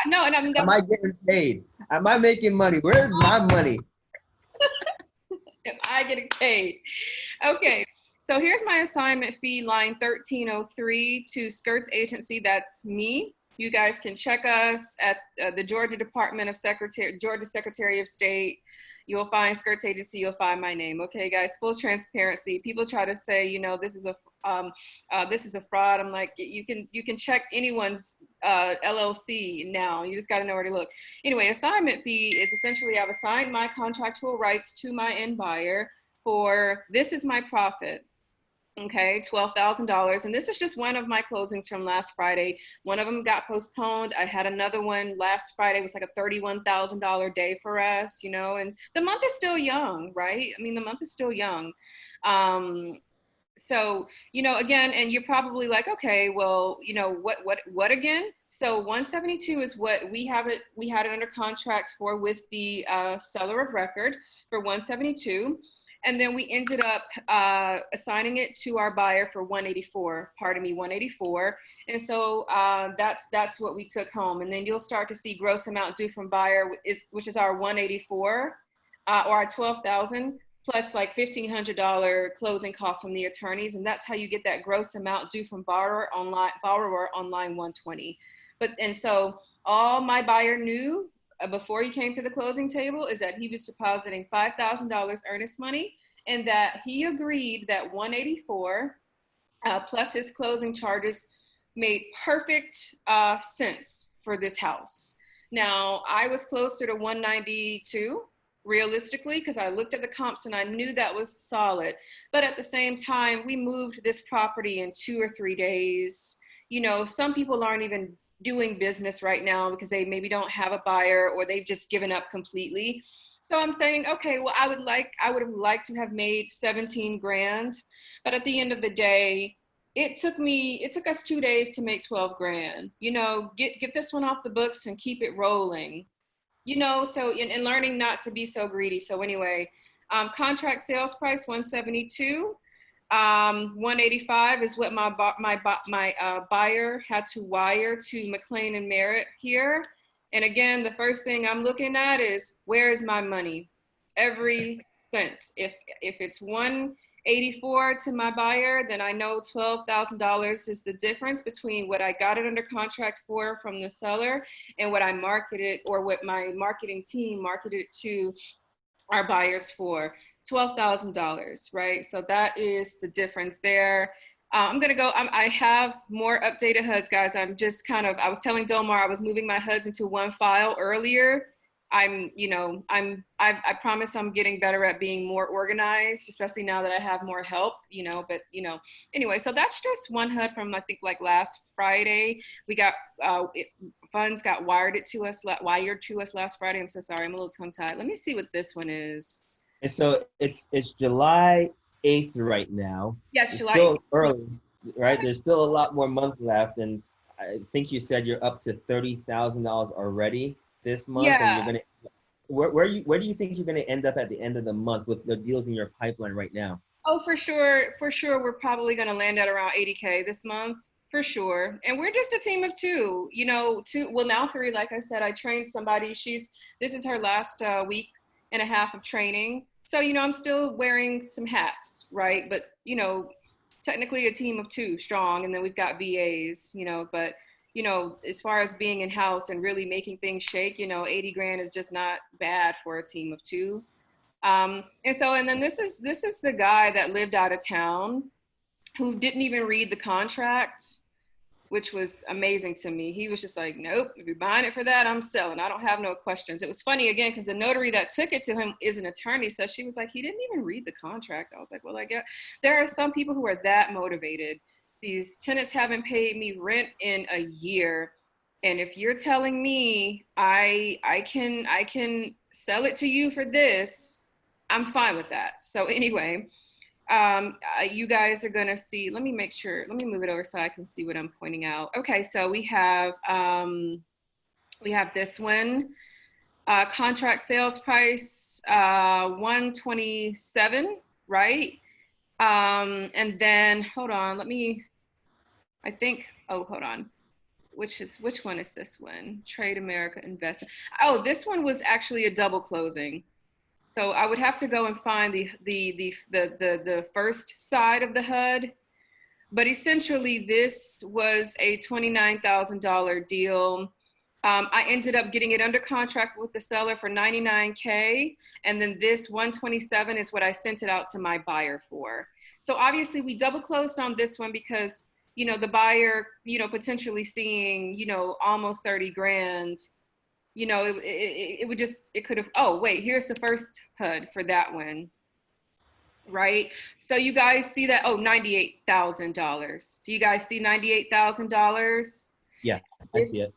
No, and I'm Am I getting paid? Am I making money? Where's my money? am I getting paid? Okay. So here's my assignment fee, line 1303 to Skirts Agency. That's me. You guys can check us at the Georgia Department of Georgia Secretary of State. You'll find Skirts Agency. You'll find my name. Okay, guys. Full transparency. People try to say, you know, this is a fraud. I'm like, you can check anyone's LLC now. You just got to know where to look. Anyway, assignment fee is essentially I've assigned my contractual rights to my end buyer for this is my profit. Okay, $12,000. And this is just one of my closings from last Friday. One of them got postponed. I had another one last Friday. It was like a $31,000 day for us, you know, and the month is still young, right? I mean, the month is still young. So, you know, again, and you're probably like, okay, well, you know, what again? So 172 is what we had it under contract for with the seller of record for 172. And then we ended up assigning it to our buyer for 184, pardon me, 184. And so that's what we took home. And then you'll start to see gross amount due from buyer, which is our 184 or our 12,000 plus like $1,500 closing costs from the attorneys. And that's how you get that gross amount due from borrower on line 120. And so all my buyer knew before he came to the closing table is that he was depositing $5,000 earnest money and that he agreed that 184 plus his closing charges made perfect sense for this house. Now, I was closer to 192 realistically because I looked at the comps and I knew that was solid. But at the same time, we moved this property in 2 or 3 days. You know, some people aren't even doing business right now because they maybe don't have a buyer or they've just given up completely. So I'm saying, okay, well, I would have liked to have made 17 grand, but at the end of the day, it took us 2 days to make 12 grand. You know, get this one off the books and keep it rolling. You know, so in learning not to be so greedy. So anyway, contract sales price 172. 185 is what my buyer had to wire to McLean and Merritt here. And again, the first thing I'm looking at is where is my money? Every cent. If it's 184 to my buyer, then I know $12,000 is the difference between what I got it under contract for from the seller and what I marketed or what my marketing team marketed to our buyers for. $12,000, right? So that is the difference there. I'm gonna go, I have more updated HUDs, guys. I was telling Domar I was moving my HUDs into one file earlier. I promise I'm getting better at being more organized, especially now that I have more help, you know, but, you know, anyway, so that's just one HUD from, I think, like last Friday. We got, funds got wired to us last Friday. I'm so sorry, I'm a little tongue tied. Let me see what this one is. And so it's July 8th right now. Yes, It's July. still early, right? There's still a lot more month left, and I think you said you're up to $30,000 already this month, and you're Yeah. gonna where do you think you're gonna end up at the end of the month with the deals in your pipeline right now? Oh, for sure. For sure. We're probably going to land at around 80K this month for sure. And we're just a team of two, you know, now three, like I said, I trained somebody. This is her last week and a half of training. So, you know, I'm still wearing some hats, right? But, you know, technically a team of two strong. And then we've got VAs, you know, but, you know, as far as being in house and really making things shake, you know, 80 grand is just not bad for a team of two. And then this is the guy that lived out of town who didn't even read the contract, which was amazing to me. He was just like, nope, if you're buying it for that, I'm selling. I don't have no questions. It was funny again, because the notary that took it to him is an attorney. So she was like, he didn't even read the contract. I was like, well, I guess there are some people who are that motivated. These tenants haven't paid me rent in a year. And if you're telling me I can sell it to you for this, I'm fine with that. So anyway, you guys are gonna see, let me make sure, let me move it over so I can see what I'm pointing out. Okay, so we have this one, contract sales price, 127, right? And then, hold on, I think, oh, hold on. Which one is this one? Trade America Invest. Oh, this one was actually a double closing. So I would have to go and find the first side of the HUD, but essentially this was a $29,000 deal. I ended up getting it under contract with the seller for $99K, and then this 127 is what I sent it out to my buyer for. So obviously we double closed on this one because, you know, the buyer, you know, potentially seeing, you know, almost 30 grand. You know, it would just, it could have, oh, wait, here's the first HUD for that one, right? So you guys see that, oh, $98,000. Do you guys see $98,000? Yeah, I see it.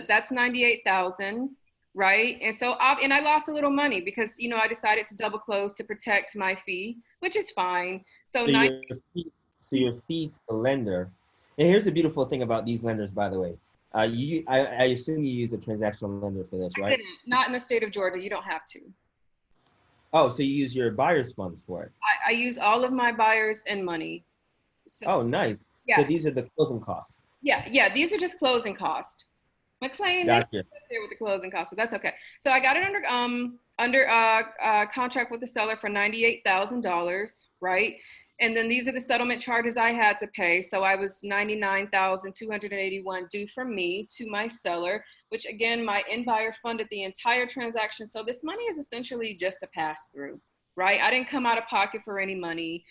That's 98,000, right? And so, and I lost a little money because, you know, I decided to double close to protect my fee, which is fine. So, So your fee to the lender, and here's the beautiful thing about these lenders, by the way. I assume you use a transactional lender for this, right? I didn't, not in the state of Georgia. You don't have to. Oh, so you use your buyer's funds for it? I use all of my buyers and money. So, oh, nice. Yeah. So these are the closing costs. Yeah. These are just closing costs. McLean, gotcha. They there with the closing costs, but that's okay. So I got it under contract with the seller for $98,000, right? And then these are the settlement charges I had to pay. So I was $99,281 due from me to my seller, which again, my end buyer funded the entire transaction. So this money is essentially just a pass through, right? I didn't come out of pocket for any money.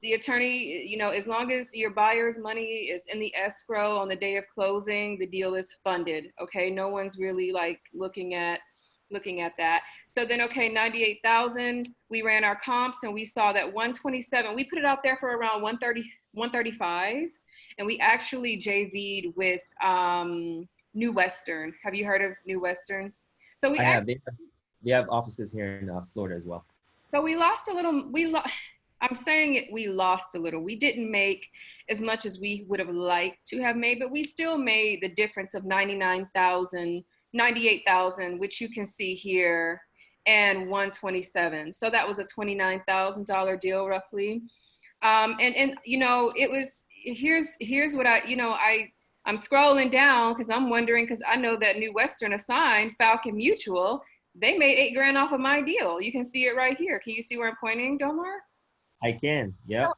The attorney, you know, as long as your buyer's money is in the escrow on the day of closing, the deal is funded. Okay, no one's really like looking at that. So then, okay, 98,000, we ran our comps and we saw that 127, we put it out there for around 130, 135. And we actually JV'd with New Western. Have you heard of New Western? So I have. They have offices here in Florida as well. So we lost a little, I'm saying it, we lost a little. We didn't make as much as we would have liked to have made, but we still made the difference of 98,000, which you can see here, and 127. So that was a $29,000 deal roughly. And you know, it was, here's what I'm scrolling down because I'm wondering, because I know that New Western assigned Falcon Mutual. They made $8,000 off of my deal. You can see it right here. Can you see where I'm pointing, Domar? I can, yeah.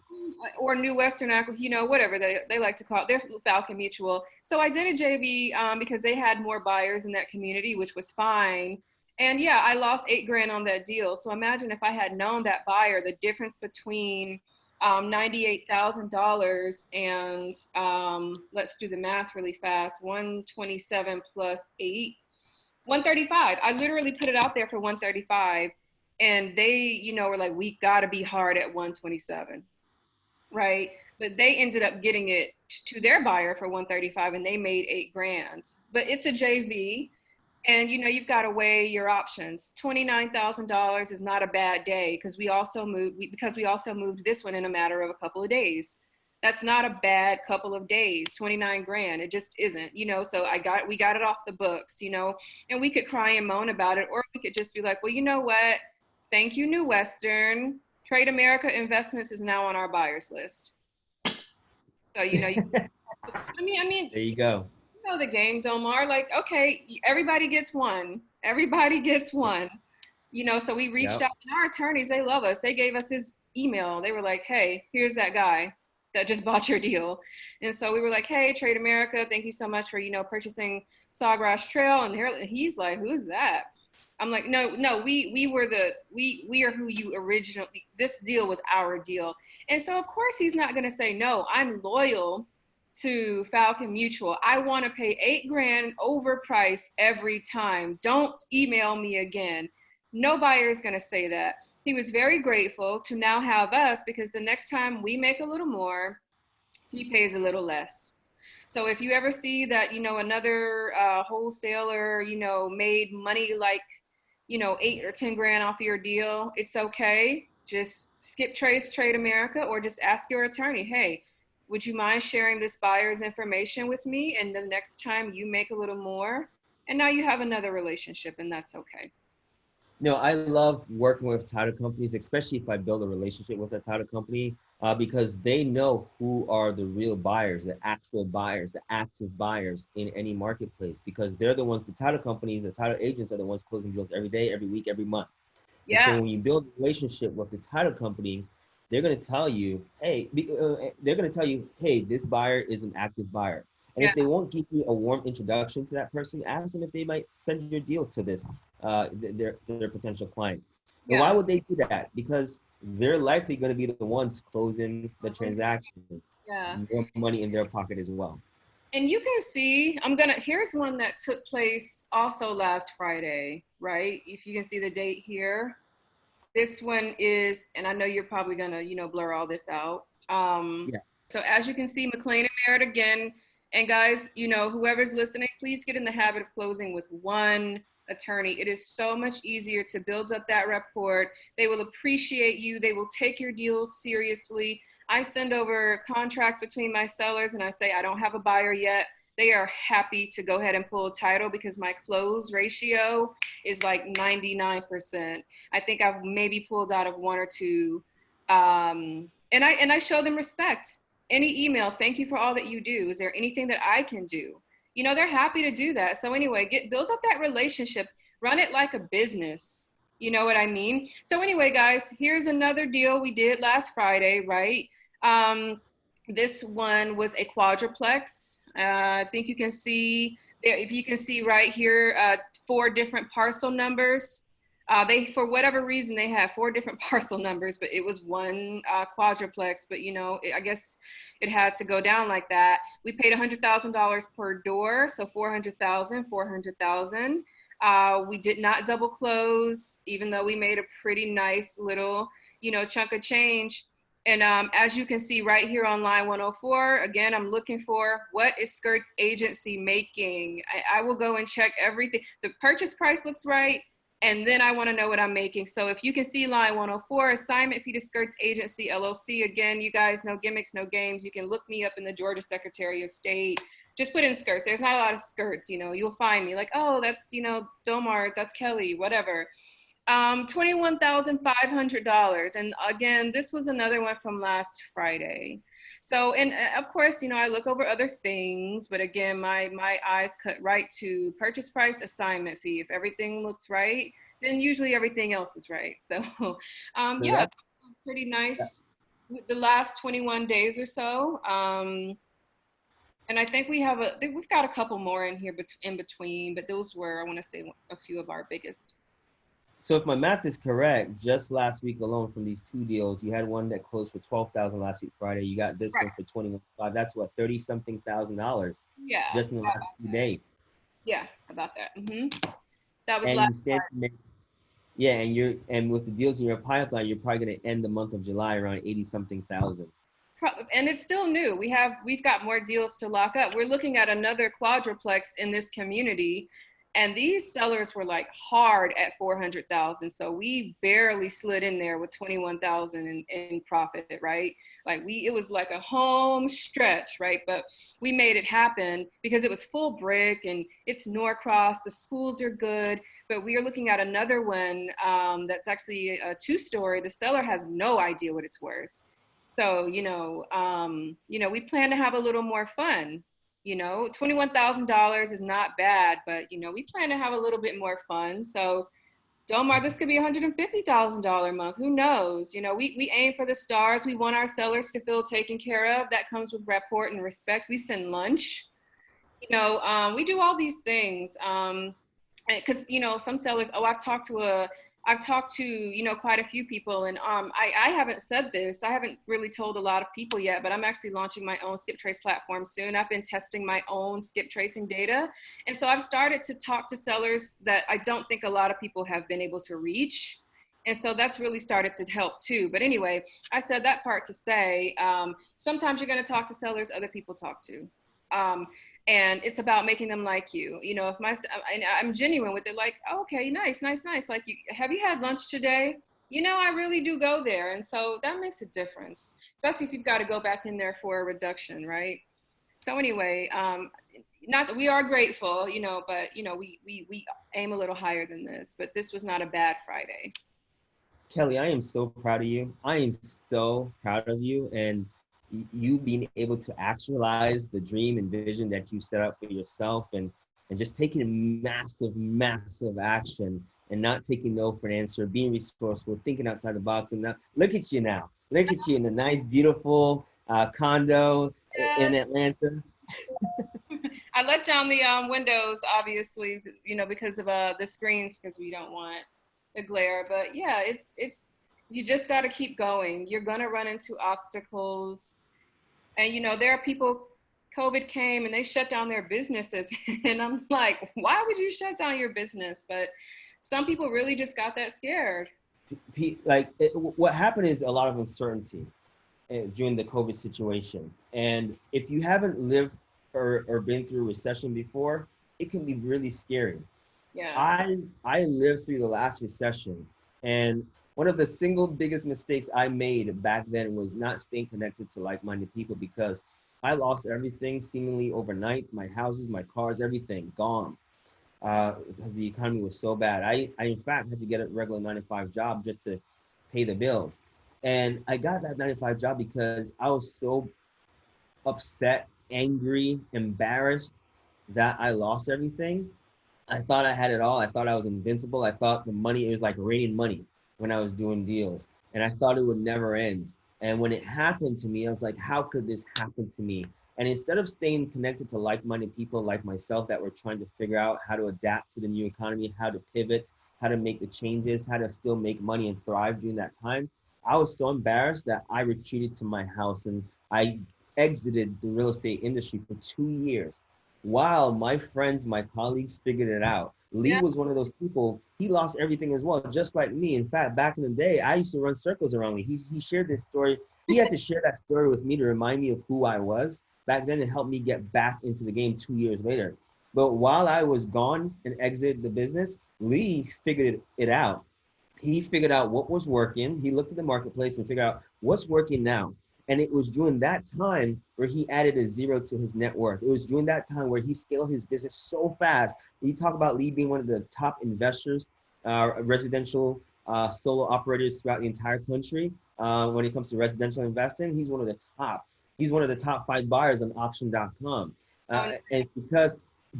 Or New Western, you know, whatever they like to call it. They're Falcon Mutual. So I did a JV because they had more buyers in that community, which was fine. And yeah, I lost $8,000 on that deal. So imagine if I had known that buyer, the difference between $98,000 and let's do the math really fast. 127 plus 8, 135. I literally put it out there for 135. And they, you know, were like, we got to be hard at 127, right? But they ended up getting it to their buyer for 135, and they made $8,000. But it's a JV, and you know, you've got to weigh your options. $29,000 is not a bad day because we also moved this one in a matter of a couple of days. That's not a bad couple of days. 29 grand, it just isn't, you know. So we got it off the books, you know, and we could cry and moan about it, or we could just be like, well, you know what? Thank you, New Western. Trade America Investments is now on our buyers list. So, you know, I mean, there you go. You know the game, Domar. Like, okay, everybody gets one. Everybody gets one. You know, so we reached out, and our attorneys, they love us. They gave us his email. They were like, hey, here's that guy that just bought your deal. And so we were like, hey, Trade America, thank you so much for, you know, purchasing Sawgrass Trail. And he's like, who's that? I'm like, no, we are who you originally, this deal was our deal. And so of course he's not gonna say no. I'm loyal to Falcon Mutual. I want to pay $8,000 overprice every time. Don't email me again. No buyer is gonna say that. He was very grateful to now have us because the next time we make a little more, he pays a little less. So if you ever see that, another wholesaler, made money like, 8 or 10 grand off of your deal, it's okay. Just skip trace Trade America or just ask your attorney, hey, would you mind sharing this buyer's information with me? And the next time you make a little more, and now you have another relationship, and that's okay. No, I love working with title companies, especially if I build a relationship with a title company, because they know who are the real buyers, the actual buyers, the active buyers in any marketplace, because they're the ones, the title companies, the title agents are the ones closing deals every day, every week, every month. And so Yeah. when you build a relationship with the title company, they're going to tell you, hey, this buyer is an active buyer. And Yeah. if they won't give you a warm introduction to that person, ask them if they might send your deal to their potential client. And why Yeah. would they do that? Because they're likely going to be the ones closing the transaction, Yeah. more money in their pocket as well. And you can see, here's one that took place also last Friday, right? If you can see the date here. This one is, and I know you're probably gonna, blur all this out. Yeah. So as you can see, McLean and Merritt again. And guys, whoever's listening, please get in the habit of closing with one attorney. It is so much easier to build up that rapport. They will appreciate you. They will take your deals seriously. I send over contracts between my sellers and I say, I don't have a buyer yet. They are happy to go ahead and pull a title because my close ratio is like 99%. I think I've maybe pulled out of one or two. And I show them respect. Any email, thank you for all that you do. Is there anything that I can do? They're happy to do that. So anyway, build up that relationship, run it like a business. You know what I mean? So anyway, guys, here's another deal we did last Friday, right? This one was a quadruplex. I think you can see there, if you can see right here, 4 different parcel numbers. They, for whatever reason, they have 4 different parcel numbers, but it was one quadruplex. But I guess it had to go down like that. We paid $100,000 per door, so 400,000, 400,000. We did not double close, even though we made a pretty nice little, chunk of change. And as you can see right here on line 104, again, I'm looking for what is Skirts Agency making. I will go and check everything. The purchase price looks right. And then I want to know what I'm making. So if you can see line 104, assignment fee to Skirts Agency LLC. Again, you guys, no gimmicks, no games. You can look me up in the Georgia Secretary of State. Just put in skirts. There's not a lot of skirts, you'll find me like, oh, that's, Domar, that's Kelly, whatever. $21,500. And again, this was another one from last Friday. So, and of course, I look over other things, but again, my eyes cut right to purchase price, assignment fee. If everything looks right, then usually everything else is right. So, So yeah, that's pretty that. nice. The last 21 days or so. And I think we've got a couple more in here in between, but those were, I want to say, a few of our biggest. So if my math is correct, just last week alone from these 2 deals, you had one that closed for 12,000 last week Friday. You got this Right. one for 21.5. That's what, 30-something thousand dollars Yeah. just in the last few days. Yeah, about that. That was And last. you stand to make, yeah, and with the deals in your pipeline, you're probably going to end the month of July around 80-something thousand. And it's still new. We've got more deals to lock up. We're looking at another quadruplex in this community, and these sellers were like hard at 400,000. So we barely slid in there with 21,000 in profit, right? Like it was like a home stretch, right? But we made it happen because it was full brick and it's Norcross. The schools are good. But we are looking at another one that's actually a 2-story. The seller has no idea what it's worth. So, we plan to have a little more fun. $21,000 is not bad, but we plan to have a little bit more fun. So, Domar, this could be $150,000 a month. Who knows? We aim for the stars. We want our sellers to feel taken care of. That comes with rapport and respect. We send lunch. We do all these things. because some sellers, I've talked to quite a few people, and I haven't said this, I haven't really told a lot of people yet, but I'm actually launching my own skip trace platform soon. I've been testing my own skip tracing data, and so I've started to talk to sellers that I don't think a lot of people have been able to reach, and so that's really started to help too. But anyway, I said that part to say, sometimes you're going to talk to sellers other people talk to. um, and it's about making them like you. If I'm genuine with it, like, oh, okay, nice, nice, nice. Like, have you had lunch today? I really do go there, and so that makes a difference, especially if you've got to go back in there for a reduction, right? So anyway, not we are grateful, but we aim a little higher than this. But this was not a bad Friday. Kelli, I am so proud of you. I am so proud of you, and you being able to actualize the dream and vision that you set up for yourself, and just taking massive, massive action and not taking no for an answer, being resourceful, thinking outside the box. And now, look at you now. Look at you in a nice, beautiful condo Yeah. in Atlanta. I let down the windows, obviously, because of the screens, because we don't want the glare. But yeah, it's you just got to keep going. You're gonna run into obstacles, and there are people. COVID came and they shut down their businesses, and I'm like, why would you shut down your business? But some people really just got that scared. What happened is a lot of uncertainty during the COVID situation. And if you haven't lived or been through a recession before, it can be really scary. Yeah. I lived through the last recession, and one of the single biggest mistakes I made back then was not staying connected to like-minded people, because I lost everything seemingly overnight. My houses, my cars, everything gone, because the economy was so bad. I in fact had to get a regular 9 to 5 job just to pay the bills. And I got that 9 to 5 job because I was so upset, angry, embarrassed that I lost everything. I thought I had it all. I thought I was invincible. I thought the money, it was like raining money when I was doing deals. And I thought it would never end. And when it happened to me, I was like, how could this happen to me? And instead of staying connected to like-minded people like myself that were trying to figure out how to adapt to the new economy, how to pivot, how to make the changes, how to still make money and thrive during that time, I was so embarrassed that I retreated to my house and I exited the real estate industry for 2 years while my friends, my colleagues figured it out. Lee Yeah. was one of those people. He lost everything as well, just like me. In fact, back in the day, I used to run circles around Lee. He shared this story. He had to share that story with me to remind me of who I was back then and help me get back into the game 2 years later. But while I was gone and exited the business, Lee figured it out. He figured out what was working. He looked at the marketplace and figured out what's working now. And it was during that time where he added a zero to his net worth. It was during that time where he scaled his business so fast. We talk about Lee being one of the top investors, residential solo operators throughout the entire country. When it comes to residential investing, he's one of the top. He's one of the top 5 buyers on auction.com. Oh, And it's because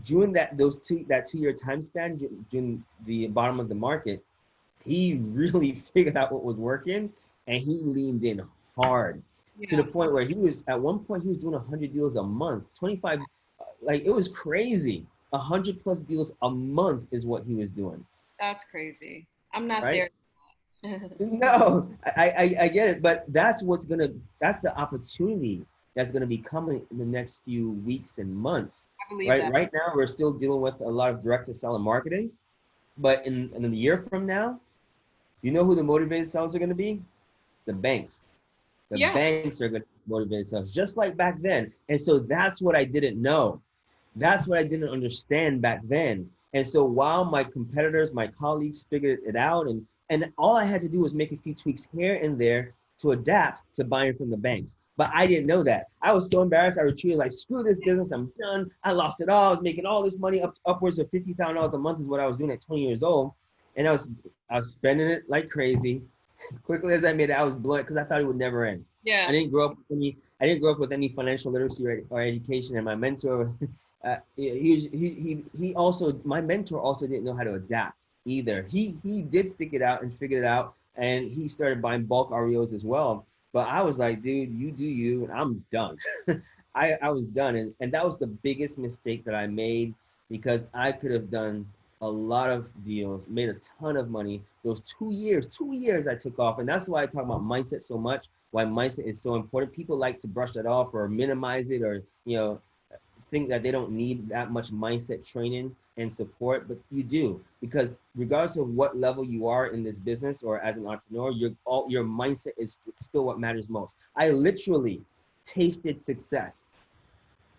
during that 2 year time span, during the bottom of the market, he really figured out what was working, and he leaned in hard to yeah, the point where he was at one point he was doing 100 deals a month, 25, like it was crazy. 100 plus deals a month is what he was doing, that's crazy. I'm not right? there. I No, I get it, but that's the opportunity that's gonna be coming in the next few weeks and months, believe right? that. Right now we're still dealing with a lot of direct to seller marketing, but in a year from now, you know who the motivated sellers are going to be? The banks. The Yeah. banks are going to motivate sellers, just like back then. And so that's what I didn't know. That's what I didn't understand back then. And so while my competitors, my colleagues figured it out, and all I had to do was make a few tweaks here and there to adapt to buying from the banks. But I didn't know that. I was so embarrassed. I retreated like, screw this business. I'm done. I lost it all. I was making all this money, upwards of $50,000 a month is what I was doing at 20 years old. And I was spending it like crazy. As quickly as I made it, I was blowing because I thought it would never end. Yeah. I didn't grow up with any financial literacy or education, and my mentor, he also, my mentor also didn't know how to adapt either. He did stick it out and figured it out, and he started buying bulk REOs as well. But I was like, dude, you do you, and I'm done. I was done, and that was the biggest mistake that I made, because I could have done a lot of deals, made a ton of money. Those 2 years I took off. And that's why I talk about mindset so much, why mindset is so important. People like to brush that off or minimize it, or, think that they don't need that much mindset training and support, but you do, because regardless of what level you are in this business or as an entrepreneur, your mindset is still what matters most. I literally tasted success.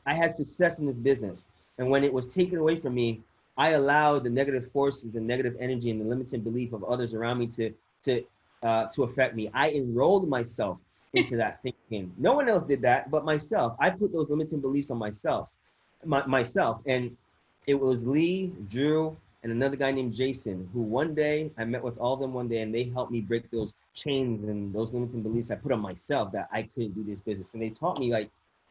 I had success in this business. And when it was taken away from me, I allowed the negative forces and negative energy and the limited belief of others around me to affect me. I enrolled myself into that thinking. No one else did that but myself. I put those limiting beliefs on myself. And it was Lee, Drew, and another guy named Jason, who one day I met with all of them one day, and they helped me break those chains and those limiting beliefs I put on myself that I couldn't do this business. And they taught me, like,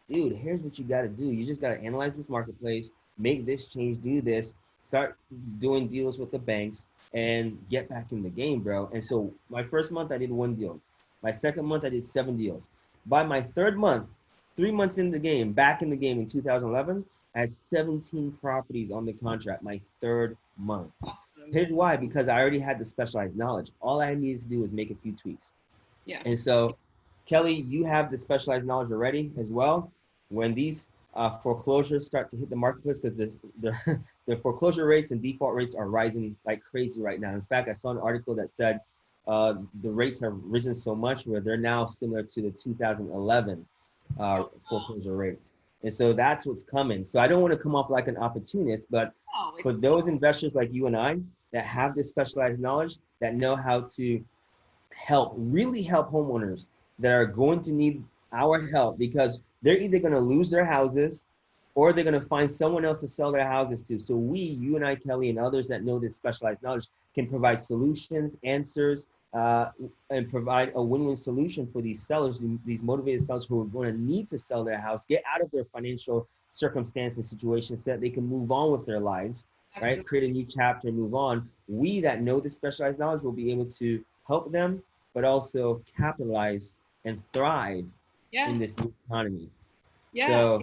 dude, here's what you got to do. You just got to analyze this marketplace, make this change, do this, start doing deals with the banks, and get back in the game, bro. And so my first month, I did 1 deal. My second month, I did 7 deals. By my third month, 3 months in the game, back in the game in 2011, I had 17 properties on the contract my third month. Awesome. Here's why, because I already had the specialized knowledge. All I needed to do was make a few tweaks. Yeah. And so, Kelli, you have the specialized knowledge already as well. When these foreclosures start to hit the marketplace, because the foreclosure rates and default rates are rising like crazy right now. In fact, I saw an article that said the rates have risen so much where they're now similar to the 2011 foreclosure rates. And so that's what's coming. So I don't want to come off like an opportunist, but for those investors like you and I that have this specialized knowledge, that know how to really help homeowners that are going to need our help, because they're either going to lose their houses or they're going to find someone else to sell their houses to. So you and I, Kelli, and others that know this specialized knowledge can provide solutions, answers, and provide a win-win solution for these sellers, these motivated sellers who are going to need to sell their house, get out of their financial circumstance and situations so that they can move on with their lives. Absolutely. Right? Create a new chapter, move on. We that know this specialized knowledge will be able to help them, but also capitalize and thrive in this new economy. So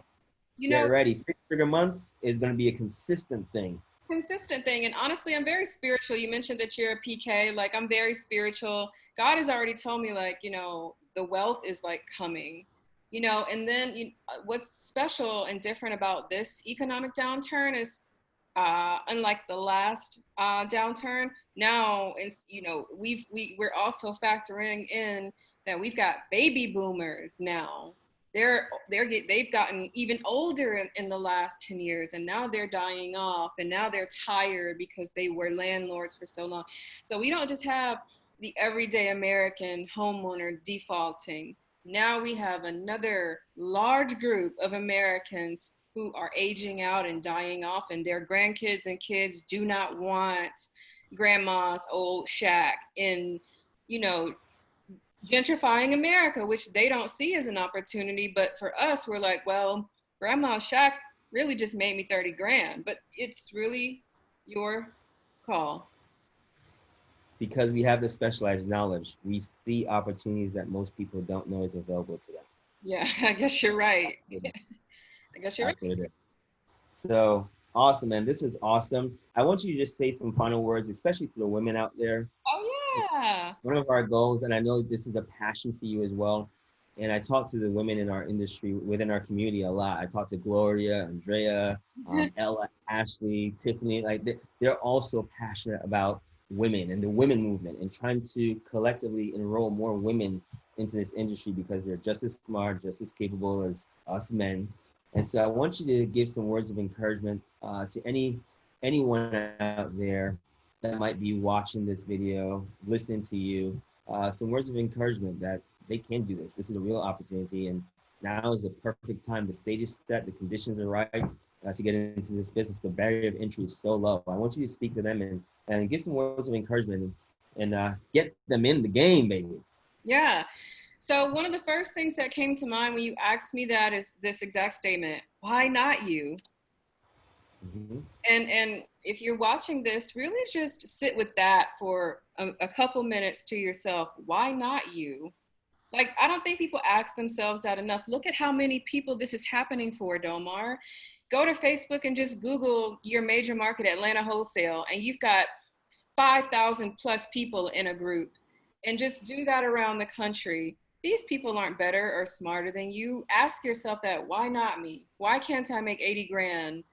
get ready. 6-figure months is going to be a consistent thing. And honestly, I'm very spiritual. You mentioned that you're a PK. Like, I'm very spiritual. God has already told me, like, the wealth is like coming, and then what's special and different about this economic downturn is unlike the last downturn, now is we're also factoring in that we've got baby boomers now. They've gotten even older in the last 10 years, and now they're dying off, and now they're tired because they were landlords for so long. So we don't just have the everyday American homeowner defaulting. Now we have another large group of Americans who are aging out and dying off, and their grandkids and kids do not want grandma's old shack in, gentrifying America, which they don't see as an opportunity. But for us, we're like, well, grandma's shack really just made me 30 grand, but it's really your call. Because we have the specialized knowledge, we see opportunities that most people don't know is available to them. Yeah, I guess you're right. I guess you're right. So awesome, man. This was awesome. I want you to just say some final words, especially to the women out there. Oh, yeah. One of our goals, and I know this is a passion for you as well, and I talk to the women in our industry, within our community, a lot. I talk to Gloria, Andrea, Ella, Ashley, Tiffany. Like, they're also passionate about women and the women movement, and trying to collectively enroll more women into this industry, because they're just as smart, just as capable as us men. And so I want you to give some words of encouragement to anyone out there that might be watching this video, listening to you, some words of encouragement that they can do this. This is a real opportunity, and now is the perfect time. The stage is set, the conditions are right to get into this business. The barrier of entry is so low. I want you to speak to them and give some words of encouragement and get them in the game, baby. Yeah. So one of the first things that came to mind when you asked me that is this exact statement: why not you? Mm-hmm. And if you're watching this, really just sit with that for a couple minutes to yourself. Why not you? Like, I don't think people ask themselves that enough. Look at how many people this is happening for, Domar. Go to Facebook and just Google your major market, Atlanta Wholesale, and you've got 5,000 plus people in a group. And just do that around the country. These people aren't better or smarter than you. Ask yourself that, why not me? Why can't I make 80 grand,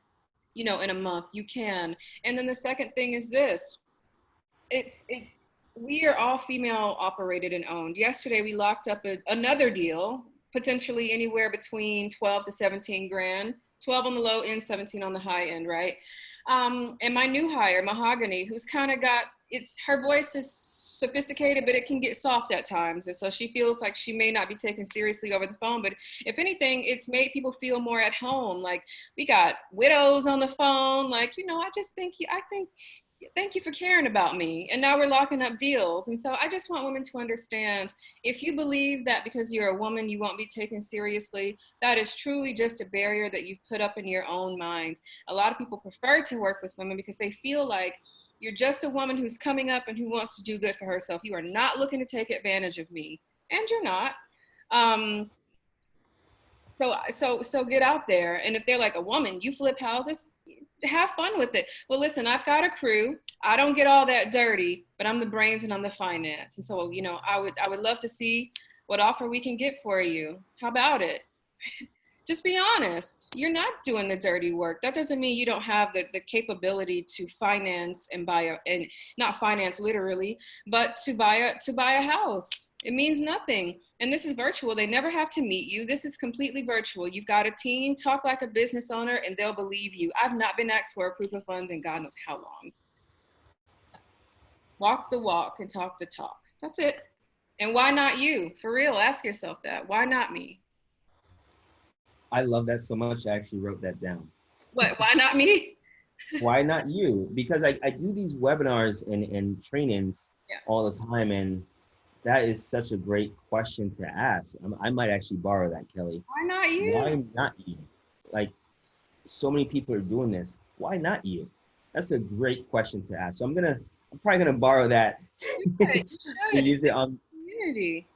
in a month? You can. And then the second thing is this. It's we are all female operated and owned. Yesterday we locked up another deal, potentially anywhere between 12 to 17 grand, 12 on the low end, 17 on the high end, right? And my new hire, Mahogany, who's kind of got, her voice is sophisticated, but it can get soft at times. And so she feels like she may not be taken seriously over the phone. But if anything, it's made people feel more at home. Like, we got widows on the phone. Like, I just think thank you for caring about me. And now we're locking up deals. And so I just want women to understand, if you believe that because you're a woman, you won't be taken seriously, that is truly just a barrier that you've put up in your own mind. A lot of people prefer to work with women because they feel like you're just a woman who's coming up and who wants to do good for herself. You are not looking to take advantage of me. And you're not. So get out there. And if they're like, a woman, you flip houses, have fun with it. Well, listen, I've got a crew. I don't get all that dirty, but I'm the brains and I'm the finance. And so, I would love to see what offer we can get for you. How about it? Just be honest. You're not doing the dirty work. That doesn't mean you don't have the capability to finance and and not finance literally, but to buy a house. It means nothing. And this is virtual. They never have to meet you. This is completely virtual. You've got a team, talk like a business owner, and they'll believe you. I've not been asked for a proof of funds in God knows how long. Walk the walk and talk the talk. That's it. And why not you? For real, ask yourself that. Why not me? I love that so much. I actually wrote that down. What? Why not me? Why not you? Because I do these webinars and trainings all the time. And that is such a great question to ask. I might actually borrow that, Kelly. Why not you? Why not you? Like, so many people are doing this. Why not you? That's a great question to ask. So I'm probably gonna borrow that. You should. Use it on community.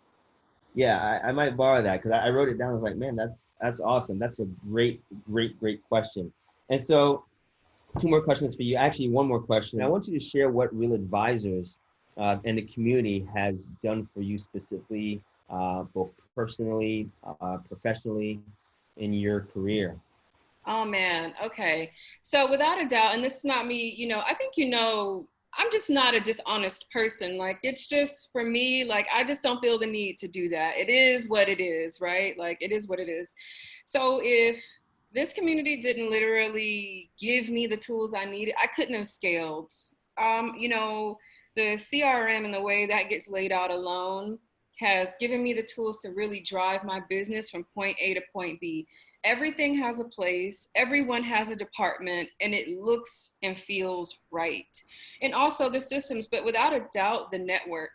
Yeah, I might borrow that because I wrote it down. I was like, man, that's awesome. That's a great question. And so, two more questions for you. Actually, one more question. I want you to share what Real Advisors and the community has done for you specifically, both personally, professionally, in your career. Oh man, okay. So without a doubt, and this is not me, I think I'm just not a dishonest person. Like, it's just, for me, like, I just don't feel the need to do that. It is what it is, right? Like, it is what it is. So if this community didn't literally give me the tools I needed, I couldn't have scaled. The CRM and the way that gets laid out alone has given me the tools to really drive my business from point A to point B. Everything has a place, everyone has a department, and it looks and feels right. And also the systems, but without a doubt, the network.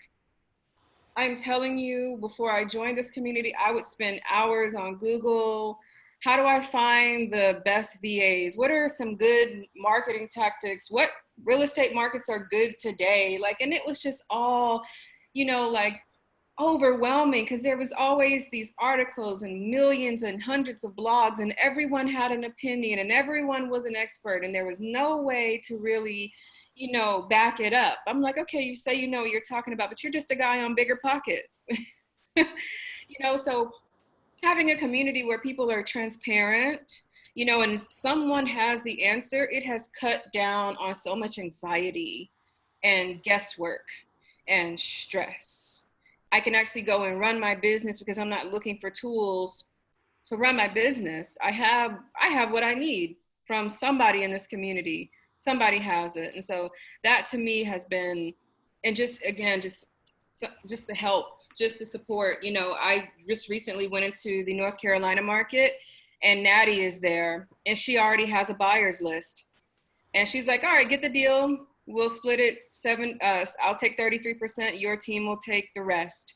I'm telling you, before I joined this community, I would spend hours on Google. How do I find the best VAs? What are some good marketing tactics? What real estate markets are good today? And it was just all, overwhelming, because there was always these articles and millions and hundreds of blogs, and everyone had an opinion and everyone was an expert, and there was no way to really back it up. I'm like, okay, you say you know what you're talking about, but you're just a guy on bigger pockets. So having a community where people are transparent, and someone has the answer, it has cut down on so much anxiety and guesswork and stress. I can actually go and run my business because I'm not looking for tools to run my business. I have what I need from somebody in this community. Somebody has it. And so that to me has been, and just the help, just the support. I just recently went into the North Carolina market, and Natty is there, and she already has a buyer's list. And she's like, all right, get the deal. We'll split it I'll take 33%. Your team will take the rest.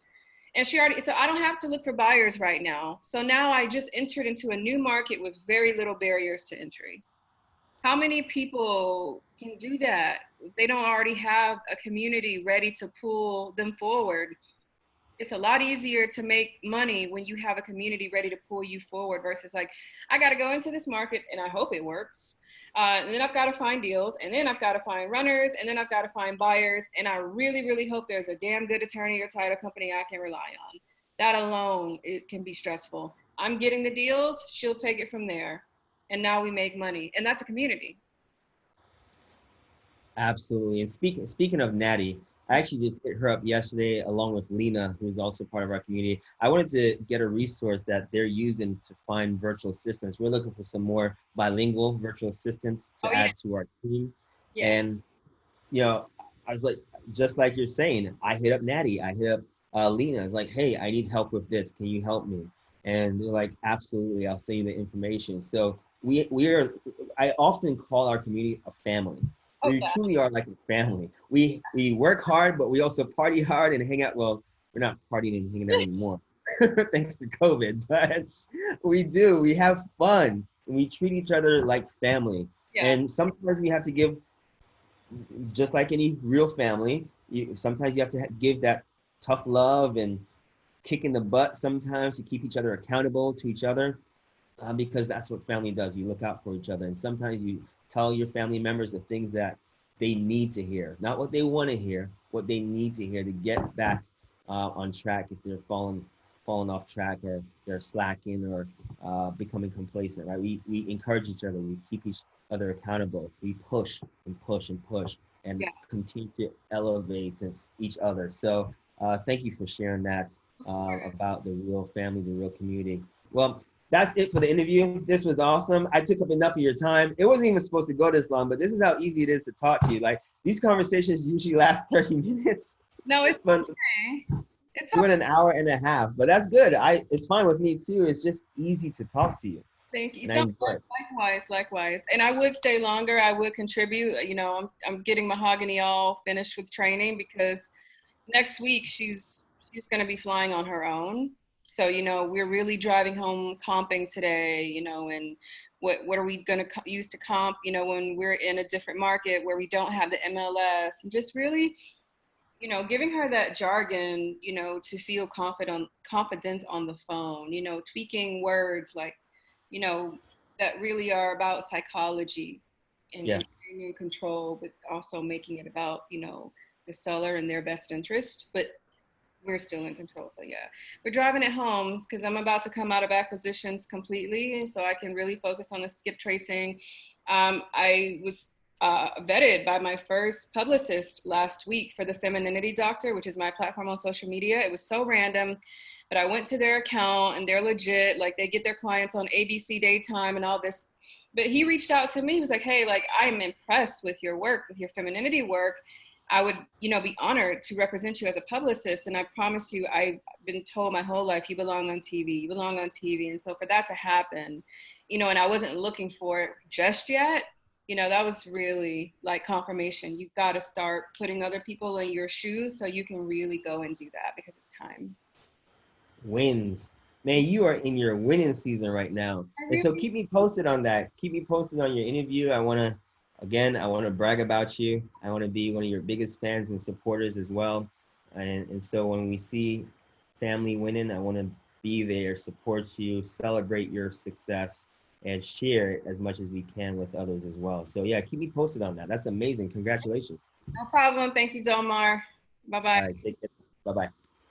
And so I don't have to look for buyers right now. So now I just entered into a new market with very little barriers to entry. How many people can do that if they don't already have a community ready to pull them forward? It's a lot easier to make money when you have a community ready to pull you forward versus like, I got to go into this market and I hope it works. And then I've got to find deals, and then I've got to find runners, and then I've got to find buyers. And I really, really hope there's a damn good attorney or title company I can rely on. That alone, it can be stressful. I'm getting the deals, she'll take it from there. And now we make money. And that's a community. Absolutely. And speaking of Natty, I actually just hit her up yesterday along with Lena, who's also part of our community. I wanted to get a resource that they're using to find virtual assistants. We're looking for some more bilingual virtual assistants Oh, to yeah. add to our team. Yeah. And, you know, I was like, just like you're saying, I hit up Natty, I hit up Lena. I was like, hey, I need help with this. Can you help me? And they're like, absolutely, I'll send you the information. So I often call our community a family. Oh, We yeah. truly are like a family. We work hard, but we also party hard and hang out. Well, we're not partying and hanging out anymore, thanks to COVID. But we do. We have fun. And we treat each other like family. Yeah. And sometimes we have to give, just like any real family. Sometimes you have to give that tough love and kick in the butt sometimes to keep each other accountable to each other, because that's what family does. You look out for each other, and sometimes you tell your family members the things that they need to hear, not what they want to hear, what they need to hear to get back on track if they're falling off track, or they're slacking, or becoming complacent. Right? We encourage each other. We keep each other accountable. We push and push and push and Yeah. continue to elevate each other. So thank you for sharing that about the real family, the real community. Well, that's it for the interview. This was awesome. I took up enough of your time. It wasn't even supposed to go this long, but this is how easy it is to talk to you. Like, these conversations usually last 30 minutes, No, it's but okay. It's we okay. went an hour and a half. But that's good. It's fine with me too. It's just easy to talk to you, Thank you and I so enjoy much. it. Likewise, likewise. And I would stay longer. I would contribute. You know, I'm getting Mahogany all finished with training because next week she's going to be flying on her own. So, you know, we're really driving home comping today, you know, and what are we going to use to comp, you know, when we're in a different market where we don't have the MLS, and just really, you know, giving her that jargon, you know, to feel confident on the phone, you know, tweaking words like, you know, that really are about psychology Yeah. and being in control, but also making it about, you know, the seller and their best interest. But we're still in control. So yeah, we're driving it home because I'm about to come out of acquisitions completely, and so I can really focus on the skip tracing. I was vetted by my first publicist last week for the Femininity Doctor, which is my platform on social media. It was so random, but I went to their account and they're legit. Like, they get their clients on ABC Daytime and all this. But he reached out to me. He was like, "Hey, like, I'm impressed with your work, with your femininity work. I would, you know, be honored to represent you as a publicist. And I promise you, I've been told my whole life, you belong on TV, you belong on TV." And so for that to happen, you know, and I wasn't looking for it just yet, you know, that was really like confirmation. You've got to start putting other people in your shoes so you can really go and do that because it's time. Wins. Man, you are in your winning season right now. I And so really, keep me posted on that. Keep me posted on your interview. I want to brag about you. I want to be one of your biggest fans and supporters as well. And so when we see family winning, I want to be there, support you, celebrate your success, and share it as much as we can with others as well. So yeah, keep me posted on that. That's amazing. Congratulations. no problem. Thank you, Delmar. Bye bye. All right, take care. Bye-bye.